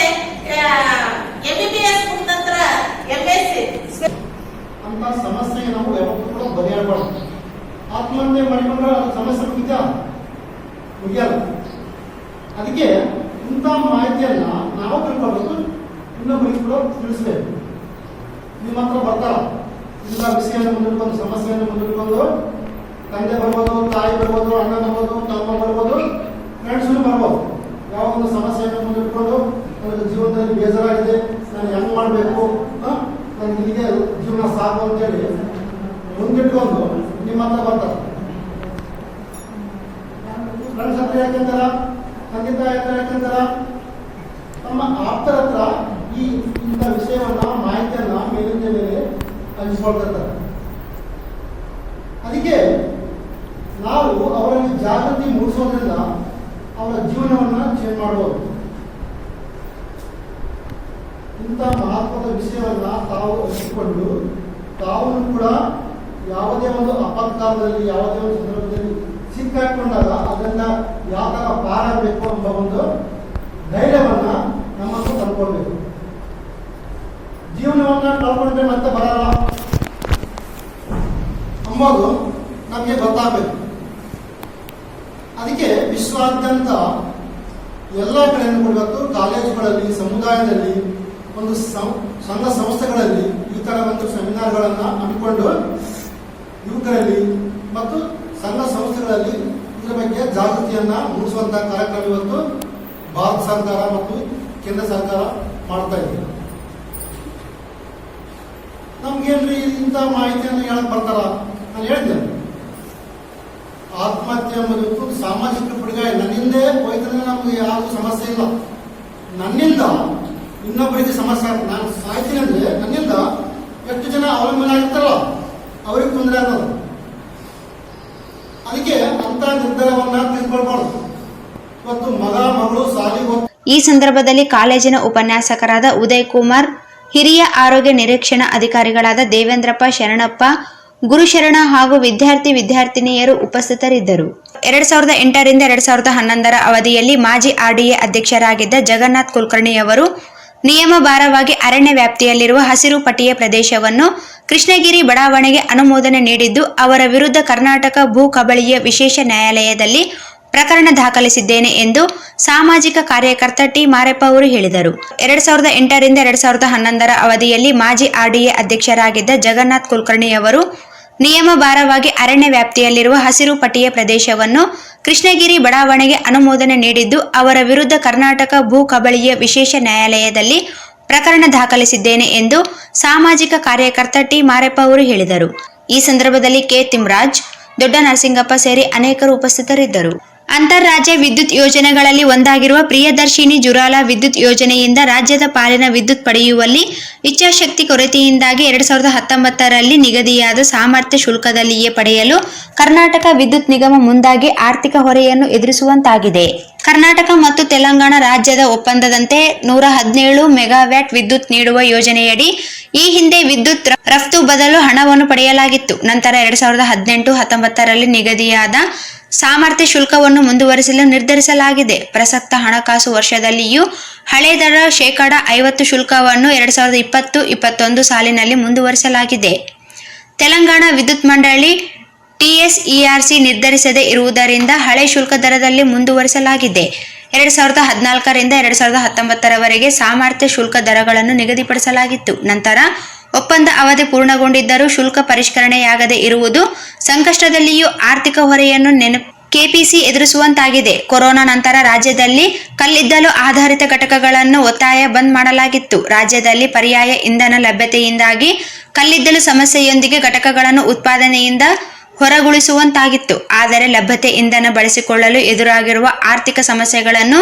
MBBS ಮುಗಿದ ನಂತರ MSc ಅಂತ ಸಮಸ್ಯೆಗೆ ನಾವು ಯಾವತ್ತೂ ಕೂಡ ಬಗೆಹರಬಾರ್ದು. ಆತ್ಮಹತ್ಯೆ ಮಾಡಿಕೊಂಡ್ರೆ ಸಮಸ್ಯೆ ಮುಗಿಯಲ್ಲ. ಅದಕ್ಕೆ ಇಂಥ ಮಾಹಿತಿಯನ್ನ ನಾವು ತಿಳ್ಕೊಬೇಕು, ಇನ್ನೊಬ್ಬರಿಗೆ ಕೂಡ ತಿಳಿಸ್ಬೇಕು. ನಿಮ್ಮ ಹತ್ರ ಬರ್ತಾರ ಇಂಥ ವಿಷಯವನ್ನು ಮುಂದಿಟ್ಕೊಂಡು, ಸಮಸ್ಯೆಯನ್ನು ಮುಂದಿಟ್ಕೊಂಡು, ತಂದೆ ಬರ್ಬೋದು, ತಾಯಿ ಬರ್ಬೋದು, ಅಣ್ಣ ಬರ್ಬೋದು, ತಮ್ಮ ಬರ್ಬೋದು, ಫ್ರೆಂಡ್ಸ್ನು ಬರ್ಬೋದು. ಯಾವ ಒಂದು ಸಮಸ್ಯೆಯನ್ನು ಮುಂದಿಟ್ಕೊಂಡು ನನಗೆ ಜೀವನದಲ್ಲಿ ಬೇಜಾರಾಗಿದೆ, ನಾನು ಹೆಂಗ್ ಮಾಡಬೇಕು, ನನಗೆ ಹೀಗೆ ಜೀವನ ಸಾಕು ಅಂತೇಳಿ ಮುಂದಿಟ್ಕೊಂಡು ನಿಮ್ಮ ಹತ್ರ ಬರ್ತಾರೆ. ಫ್ರೆಂಡ್ಸ್ ಹತ್ರ ಯಾಕೆಂತಾರ, ತಂದೆ ತಾಯಿ ಹತ್ರ ಯಾಕೆಂತಾರ, ತಮ್ಮ ಆಪ್ತರ ಹತ್ರ ಇಂಥ ವಿಷಯವನ್ನ, ಮಾಹಿತಿಯನ್ನ ಮೇಲಿಂದ ಮೇಲೆ ಹಂಚಿಕೊಳ್ತಿರ್ತಾರೆ. ಅದಕ್ಕೆ ನಾವು ಅವರಲ್ಲಿ ಜಾಗೃತಿ ಮೂಡಿಸೋದ್ರಿಂದ ಅವರ ಜೀವನವನ್ನ ಚೇಂಜ್ ಮಾಡಬಹುದು. ಇಂಥ ಮಹತ್ವದ ವಿಷಯವನ್ನ ತಾವು ಹಂಚಿಕೊಂಡು ತಾವು ಕೂಡ ಯಾವುದೇ ಒಂದು ಆಪತ್ಕಾಲದಲ್ಲಿ, ಯಾವುದೇ ಒಂದು ಸಂದರ್ಭದಲ್ಲಿ ಸಿಕ್ಕ ಸಿಕ್ಕಾಕೊಂಡಾಗ ಅದರಿಂದ ಯಾವ ಥರ ಪಾರಾಗಬೇಕು ಎಂಬ ಒಂದು ಧೈರ್ಯವನ್ನ ನಮ್ಮನ್ನು ತಂದ್ಕೊಳ್ಬೇಕು. ಜೀವನವನ್ನ ಕಳ್ಕೊಂಡ್ರೆ ಮತ್ತೆ ಬರಲ್ಲ ಅಂಬೋದು ನಮಗೆ ಗೊತ್ತಾಗಬೇಕು. ಅದಕ್ಕೆ ವಿಶ್ವಾದ್ಯಂತ ಎಲ್ಲ ಕಡೆಯಿಂದ ಇವತ್ತು ಕಾಲೇಜುಗಳಲ್ಲಿ, ಸಮುದಾಯದಲ್ಲಿ, ಒಂದು ಸಂಘ ಸಂಸ್ಥೆಗಳಲ್ಲಿ ಈ ಥರ ಒಂದು ಸೆಮಿನಾರ್ಗಳನ್ನು ಹಮ್ಮಿಕೊಂಡು ಯುವಕರಲ್ಲಿ ಮತ್ತು ಸಂಘ ಸಂಸ್ಥೆಗಳಲ್ಲಿ ಇದರ ಬಗ್ಗೆ ಜಾಗೃತಿಯನ್ನು ಮೂಡಿಸುವಂತಹ ಕಾರ್ಯಕ್ರಮ ಇವತ್ತು ಭಾರತ ಸರ್ಕಾರ ಮತ್ತು ಕೇಂದ್ರ ಸರ್ಕಾರ ಮಾಡ್ತಾ ಇದೆ. ನಮ್ಗೇನ್ರಿ ಇಂಥ ಮಾಹಿತಿಯನ್ನು ಹೇಳಕ್ ಬರ್ತಾರ? ನಾನು ಹೇಳಿದ್ದೆ, ಆತ್ಮಹತ್ಯೆ ಎಂಬುದು ಸಾಮಾಜಿಕ ಪಿಡುಗಾಯ. ನನ್ನಿಂದೇ ಹೋಯ್ತಂದ್ರೆ ನಮ್ಗೆ ಯಾವುದು ಸಮಸ್ಯೆ ಇಲ್ಲ, ನನ್ನಿಂದ ಇನ್ನೊಬ್ಬರಿಗೆ ಸಮಸ್ಯೆ ಆಗ್ತದೆ. ನಾನು ಸಾಯ್ತೀನಿ ಅಂದ್ರೆ ನನ್ನಿಂದ ಎಷ್ಟು ಜನ ಅವಲಂಬನೆ ಆಗಿರ್ತಾರಲ್ಲ ಅವ್ರಿಗೆ ತೊಂದರೆ ಆಗ್ತದೆ. ಅದಕ್ಕೆ ಅಂತ ನಿರ್ಧಾರವನ್ನ ತೆಗೆದುಕೊಳ್ಬಾರ್ದು. ಇವತ್ತು ಮಗ ಮಗಳು ಶಾಲೆಗೆ ಈ ಸಂದರ್ಭದಲ್ಲಿ ಕಾಲೇಜಿನ ಉಪನ್ಯಾಸಕರಾದ ಉದಯ್ ಕುಮಾರ್, ಹಿರಿಯ ಆರೋಗ್ಯ ನಿರೀಕ್ಷಣಾ ಅಧಿಕಾರಿಗಳಾದ ದೇವೇಂದ್ರಪ್ಪ, ಶರಣಪ್ಪ, ಗುರುಶರಣ ಹಾಗೂ ವಿದ್ಯಾರ್ಥಿನಿಯರು ಉಪಸ್ಥಿತರಿದ್ದರು. 2008 ರಿಂದ 2011 ಅವಧಿಯಲ್ಲಿ ಮಾಜಿ RDA ಅಧ್ಯಕ್ಷರಾಗಿದ್ದ ಜಗನ್ನಾಥ್ ಕುಲಕರ್ಣಿಯವರು ನಿಯಮಬಾರವಾಗಿ ಅರಣ್ಯ ವ್ಯಾಪ್ತಿಯಲ್ಲಿರುವ ಹಸಿರು ಪಟ್ಟಿಯ ಪ್ರದೇಶವನ್ನು ಕೃಷ್ಣಗಿರಿ ಬಡಾವಣೆಗೆ ಅನುಮೋದನೆ ನೀಡಿದ್ದು, ಅವರ ವಿರುದ್ಧ ಕರ್ನಾಟಕ ಭೂ ಕಬಳಿಯ ವಿಶೇಷ ನ್ಯಾಯಾಲಯದಲ್ಲಿ ಪ್ರಕರಣ ದಾಖಲಿಸಿದ್ದೇನೆ ಎಂದು ಸಾಮಾಜಿಕ ಕಾರ್ಯಕರ್ತ ಟಿ ಮಾರೆಪ್ಪ ಅವರು ಹೇಳಿದರು. 2008 ರಿಂದ 2011 ಅವಧಿಯಲ್ಲಿ ಮಾಜಿ RDA ಅಧ್ಯಕ್ಷರಾಗಿದ್ದ ಜಗನ್ನಾಥ್ ಕುಲಕರ್ಣಿಯವರು ನಿಯಮಬಾರವಾಗಿ ಅರಣ್ಯ ವ್ಯಾಪ್ತಿಯಲ್ಲಿರುವ ಹಸಿರು ಪಟ್ಟಿಯ ಪ್ರದೇಶವನ್ನು ಕೃಷ್ಣಗಿರಿ ಬಡಾವಣೆಗೆ ಅನುಮೋದನೆ ನೀಡಿದ್ದು, ಅವರ ವಿರುದ್ಧ ಕರ್ನಾಟಕ ಭೂ ಕಬಳಿಯ ವಿಶೇಷ ನ್ಯಾಯಾಲಯದಲ್ಲಿ ಪ್ರಕರಣ ದಾಖಲಿಸಿದ್ದೇನೆ ಎಂದು ಸಾಮಾಜಿಕ ಕಾರ್ಯಕರ್ತ ಟಿ ಮಾರೆಪ್ಪ ಅವರು ಹೇಳಿದರು. ಈ ಸಂದರ್ಭದಲ್ಲಿ ಕೆ ತಿಮ್ರಾಜ್, ದೊಡ್ಡ ನರಸಿಂಗಪ್ಪ ಸೇರಿ ಅನೇಕರು ಉಪಸ್ಥಿತರಿದ್ದರು. ಅಂತಾರಾಜ್ಯ ವಿದ್ಯುತ್ ಯೋಜನೆಗಳಲ್ಲಿ ಒಂದಾಗಿರುವ ಪ್ರಿಯದರ್ಶಿನಿ ಜುರಾಲ ವಿದ್ಯುತ್ ಯೋಜನೆಯಿಂದ ರಾಜ್ಯದ ಪಾಲಿನ ವಿದ್ಯುತ್ ಪಡೆಯುವಲ್ಲಿ ಇಚ್ಛಾಶಕ್ತಿ ಕೊರತೆಯಿಂದಾಗಿ 2019ರಲ್ಲಿ ನಿಗದಿಯಾದ ಸಾಮರ್ಥ್ಯ ಶುಲ್ಕದಲ್ಲಿಯೇ ಪಡೆಯಲು ಕರ್ನಾಟಕ ವಿದ್ಯುತ್ ನಿಗಮ ಮುಂದಾಗಿ ಆರ್ಥಿಕ ಹೊರೆಯನ್ನು ಎದುರಿಸುವಂತಾಗಿದೆ. ಕರ್ನಾಟಕ ಮತ್ತು ತೆಲಂಗಾಣ ರಾಜ್ಯದ ಒಪ್ಪಂದದಂತೆ 117 ಮೆಗಾವ್ಯಾಟ್ ವಿದ್ಯುತ್ ನೀಡುವ ಯೋಜನೆಯಡಿ ಈ ಹಿಂದೆ ವಿದ್ಯುತ್ ರಫ್ತು ಬದಲು ಹಣವನ್ನು ಪಡೆಯಲಾಗಿತ್ತು. ನಂತರ 2018-19ರಲ್ಲಿ ನಿಗದಿಯಾದ ಸಾಮರ್ಥ್ಯ ಶುಲ್ಕವನ್ನು ಮುಂದುವರಿಸಲು ನಿರ್ಧರಿಸಲಾಗಿದೆ. ಪ್ರಸಕ್ತ ಹಣಕಾಸು ವರ್ಷದಲ್ಲಿಯೂ ಹಳೆ ದರ ಶೇಕಡಾ 50 ಶುಲ್ಕವನ್ನು 2020-21 ಸಾಲಿನಲ್ಲಿ ಮುಂದುವರಿಸಲಾಗಿದೆ. ತೆಲಂಗಾಣ ವಿದ್ಯುತ್ ಮಂಡಳಿ TSERC ನಿರ್ಧರಿಸದೇ ಇರುವುದರಿಂದ ಹಳೆ ಶುಲ್ಕ ದರದಲ್ಲಿ ಮುಂದುವರಿಸಲಾಗಿದೆ. 2014 ರಿಂದ 2019ರವರೆಗೆ ಸಾಮರ್ಥ್ಯ ಶುಲ್ಕ ದರಗಳನ್ನು ನಿಗದಿಪಡಿಸಲಾಗಿತ್ತು. ನಂತರ ಒಪ್ಪಂದ ಅವಧಿ ಪೂರ್ಣಗೊಂಡಿದ್ದರೂ ಶುಲ್ಕ ಪರಿಷ್ಕರಣೆಯಾಗದೇ ಇರುವುದು ಸಂಕಷ್ಟದಲ್ಲಿಯೂ ಆರ್ಥಿಕ ಹೊರೆಯನ್ನು ಕೆಪಿಸಿ ಎದುರಿಸುವಂತಾಗಿದೆ. ಕೊರೋನಾ ನಂತರ ರಾಜ್ಯದಲ್ಲಿ ಕಲ್ಲಿದ್ದಲು ಆಧಾರಿತ ಘಟಕಗಳನ್ನು ಒತ್ತಾಯ ಬಂದ್ ಮಾಡಲಾಗಿತ್ತು. ರಾಜ್ಯದಲ್ಲಿ ಪರ್ಯಾಯ ಇಂಧನ ಲಭ್ಯತೆಯಿಂದಾಗಿ ಕಲ್ಲಿದ್ದಲು ಸಮಸ್ಯೆಯೊಂದಿಗೆ ಘಟಕಗಳನ್ನು ಉತ್ಪಾದನೆಯಿಂದ ಹೊರಗುಳಿಸುವಂತಾಗಿತ್ತು. ಆದರೆ ಲಭ್ಯತೆ ಇಂಧನ ಬಳಸಿಕೊಳ್ಳಲು ಎದುರಾಗಿರುವ ಆರ್ಥಿಕ ಸಮಸ್ಯೆಗಳನ್ನು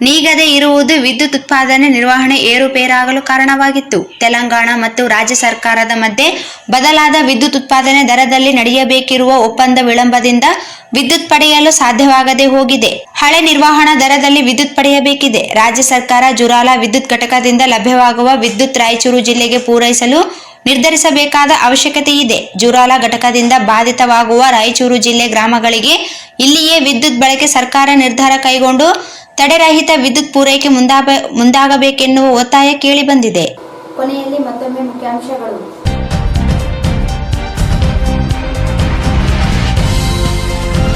ನೀಗದೇ ಇರುವುದು ವಿದ್ಯುತ್ ಉತ್ಪಾದನೆ ನಿರ್ವಹಣೆ ಏರುಪೇರಾಗಲು ಕಾರಣವಾಗಿತ್ತು. ತೆಲಂಗಾಣ ಮತ್ತು ರಾಜ್ಯ ಸರ್ಕಾರದ ಮಧ್ಯೆ ಬದಲಾದ ವಿದ್ಯುತ್ ಉತ್ಪಾದನೆ ದರದಲ್ಲಿ ನಡೆಯಬೇಕಿರುವ ಒಪ್ಪಂದ ವಿಳಂಬದಿಂದ ವಿದ್ಯುತ್ ಪಡೆಯಲು ಸಾಧ್ಯವಾಗದೇ ಹೋಗಿದೆ. ಹಳೆ ನಿರ್ವಹಣಾ ದರದಲ್ಲಿ ವಿದ್ಯುತ್ ಪಡೆಯಬೇಕಿದೆ. ರಾಜ್ಯ ಸರ್ಕಾರ ಜುರಾಲ ವಿದ್ಯುತ್ ಘಟಕದಿಂದ ಲಭ್ಯವಾಗುವ ವಿದ್ಯುತ್ ರಾಯಚೂರು ಜಿಲ್ಲೆಗೆ ಪೂರೈಸಲು ನಿರ್ಧರಿಸಬೇಕಾದ ಅವಶ್ಯಕತೆ ಇದೆ. ಜುರಾಲ ಘಟಕದಿಂದ ಬಾಧಿತವಾಗುವ ರಾಯಚೂರು ಜಿಲ್ಲೆ ಗ್ರಾಮಗಳಿಗೆ ಇಲ್ಲಿಯೇ ವಿದ್ಯುತ್ ಬಳಕೆ ಸರ್ಕಾರ ನಿರ್ಧಾರ ಕೈಗೊಂಡು ತಡೆರಹಿತ ವಿದ್ಯುತ್ ಪೂರೈಕೆ ಮುಂದಾಗಬೇಕೆನ್ನುವ ಒತ್ತಾಯ ಕೇಳಿ ಬಂದಿದೆ. ಕೊನೆಯಲ್ಲಿ ಮತ್ತೊಮ್ಮೆ ಮುಖ್ಯಾಂಶಗಳು.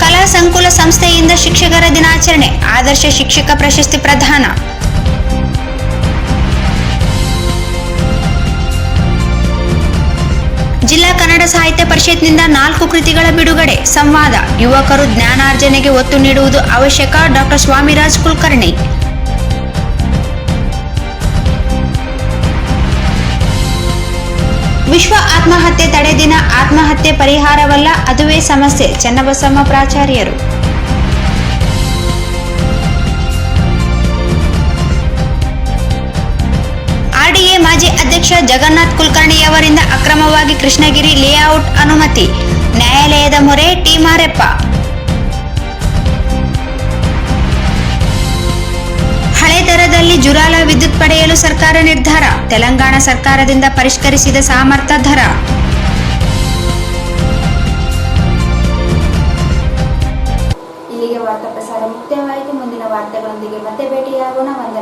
ಕಲಾ ಸಂಕುಲ ಸಂಸ್ಥೆಯಿಂದ ಶಿಕ್ಷಕರ ದಿನಾಚರಣೆ, ಆದರ್ಶ ಶಿಕ್ಷಕ ಪ್ರಶಸ್ತಿ ಪ್ರದಾನ. ಜಿಲ್ಲಾ ಕನ್ನಡ ಸಾಹಿತ್ಯ ಪರಿಷತ್ನಿಂದ 4 ಕೃತಿಗಳ ಬಿಡುಗಡೆ. ಸಂವಾದ, ಯುವಕರು ಜ್ಞಾನಾರ್ಜನೆಗೆ ಒತ್ತು ನೀಡುವುದು ಅವಶ್ಯಕ. ಡಾ ಸ್ವಾಮಿರಾಜ್ ಕುಲಕರ್ಣಿ. ವಿಶ್ವ ಆತ್ಮಹತ್ಯೆ ತಡೆ ದಿನ. ಆತ್ಮಹತ್ಯೆ ಪರಿಹಾರವಲ್ಲ, ಅದುವೇ ಸಮಸ್ಯೆ. ಚನ್ನಬಸಮ್ಮ ಪ್ರಾಚಾರ್ಯರು. RDA ಮಾಜಿ ಅಧ್ಯಕ್ಷ ಜಗನ್ನಾಥ್ ಕುಲಕರ್ಣಿಯವರಿಂದ ಅಕ್ರಮವಾಗಿ ಕೃಷ್ಣಗಿರಿ ಲೇಔಟ್ ಅನುಮತಿ. ನ್ಯಾಯಾಲಯದ ಮೊರೆ. ಟಿ ಮಾರೆಪ್ಪ. ಹಳೆ ದರದಲ್ಲಿ ಜುರಾಲ ವಿದ್ಯುತ್ ಪಡೆಯಲು ಸರ್ಕಾರ ನಿರ್ಧಾರ. ತೆಲಂಗಾಣ ಸರ್ಕಾರದಿಂದ ಪರಿಷ್ಕರಿಸಿದ ಸಾಮರ್ಥ್ಯ ದರ.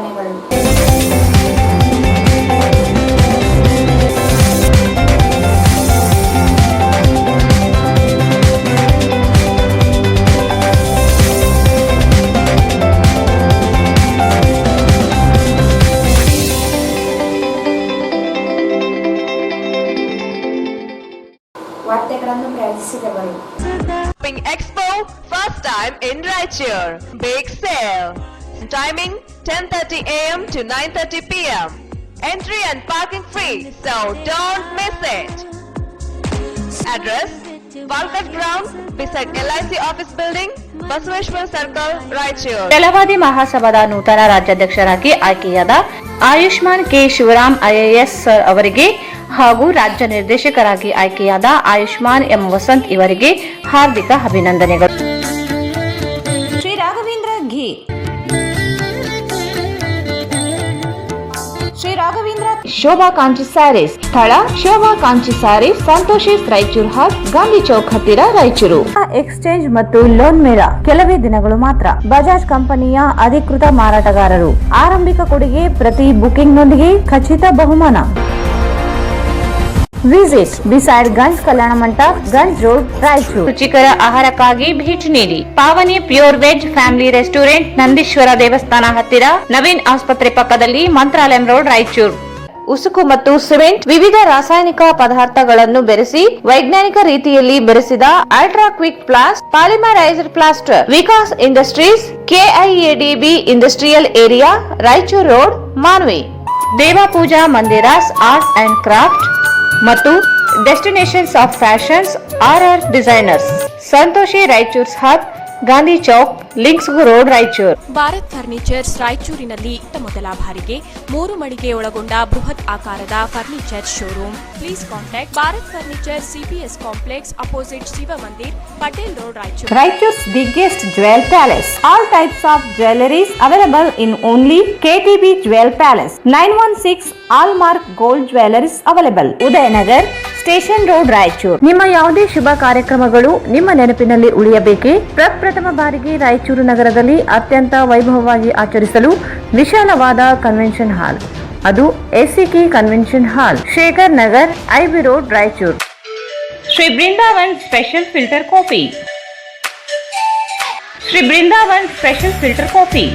ವಂದನೆಗಳು. ವಾರ್ತೆಗಳನ್ನು ಪ್ರಯತ್ನಿಸಿದವರು. Shopping Expo first time in Raichur. Big sale. Timing 10:30 a.m. to 9:30 p.m. Entry and parking free, so don't miss it. Address: Walcott Ground beside LIC Office Building, Basaveshwar Circle, Raichur. ಛಲವಾದಿ ಮಹಾಸಭಾದ ನೂತನ ರಾಜ್ಯಾಧ್ಯಕ್ಷರಾಗಿ ಆಯ್ಕೆಯಾದ Ayushman K Shivaram IAS sir ಅವರಿಗೆ ಹಾಗೂ ರಾಜ್ಯ ನಿರ್ದೇಶಕರಾಗಿ ಆಯ್ಕೆಯಾದ Ayushman M Vasant ಇವರಿಗೆ ಹಾರ್ದಿಕ ಅಭಿನಂದನೆಗಳು. ಶ್ರೀ ರಾಘವೇಂದ್ರ ಘೀ ಶ್ರೀ ರಾಘವೇಂದ್ರ ಶೋಭಾ ಕಾಂಚಿ ಸ್ಯಾರೀಸ್. ಸ್ಥಳ: ಶೋಭಾ ಕಾಂಚಿ ಸ್ಯಾರೀಸ್, ಸಂತೋಷಿಸ್, ರಾಯಚೂರು ಹಾಟ್, ಗಾಂಧಿ ಚೌಕ್ ಹತ್ತಿರ, ರಾಯಚೂರು. ಎಕ್ಸ್ಚೇಂಜ್ ಮತ್ತು ಲೋನ್ ಮೇಳ ಕೆಲವೇ ದಿನಗಳು ಮಾತ್ರ. ಬಜಾಜ್ ಕಂಪನಿಯ ಅಧಿಕೃತ ಮಾರಾಟಗಾರರು. ಆರಂಭಿಕ ಕೊಡುಗೆ ಪ್ರತಿ ಬುಕಿಂಗ್ ನೊಂದಿಗೆ ಖಚಿತ ಬಹುಮಾನ. Visit beside Ganj Kalyana Mantapa, Ganj road, Raichur. ರುಚಿಕರ ಆಹಾರಕ್ಕಾಗಿ ಭೇಟಿ ನೀಡಿ. Pavani pure veg family restaurant, Nandishwara ದೇವಸ್ಥಾನ ಹತ್ತಿರ, ನವೀನ್ ಆಸ್ಪತ್ರೆ ಪಕ್ಕದಲ್ಲಿ, ಮಂತ್ರಾಲಯಂ ರೋಡ್, ರಾಯಚೂರು. ಉಸುಕು ಮತ್ತು ಸಿಮೆಂಟ್, ವಿವಿಧ ರಾಸಾಯನಿಕ ಪದಾರ್ಥಗಳನ್ನು ಬೆರೆಸಿ ವೈಜ್ಞಾನಿಕ ರೀತಿಯಲ್ಲಿ ಬೆರೆಸಿದ ultra quick plast, polymerised plaster. Vikas industries, KIADB industrial area, Raichur road, Manvi. Deva Pooja Mandiras art and craft ಮತ್ತು destinations of fashions RR designers, Santoshi Raichur's hub, Gandhi Chowk, links road, Raichur. Bharat furnitures ರಾಯಚೂರಿನಲ್ಲಿ ಮೊದಲ ಬಾರಿಗೆ 3 ಮಳಿಗೆ ಒಳಗೊಂಡ ಬೃಹತ್ ಆಕಾರದ furniture showroom. Please contact Bharat furniture, CPS complex, opposite Shiva Mandir, Patel road, Raichur. Raichur's biggest jewel palace. All types of jewelries available in only KTB Jewel Palace. 916 Allmark Gold Jewelries available. Udayanagar, station road, Raichur. ನಿಮ್ಮ ಯಾವುದೇ ಶುಭ ಕಾರ್ಯಕ್ರಮಗಳು ನಿಮ್ಮ ನೆನಪಿನಲ್ಲಿ ಉಳಿಯಬೇಕೇ? ಪ್ರಪ್ರಥಮ ಬಾರಿಗೆ ರಾಯಚೂರು ನಗರದಲ್ಲಿ ಅತ್ಯಂತ ವೈಭವವಾಗಿ ಆಚರಿಸಲು ವಿಶಾಲವಾದ ಕನ್ವೆನ್ಷನ್ ಹಾಲ್, ಅದು ACK convention hall, Shekhar Nagar, IB road, Raichur. Shri Brindavan special filter coffee. Shri Brindavan special filter coffee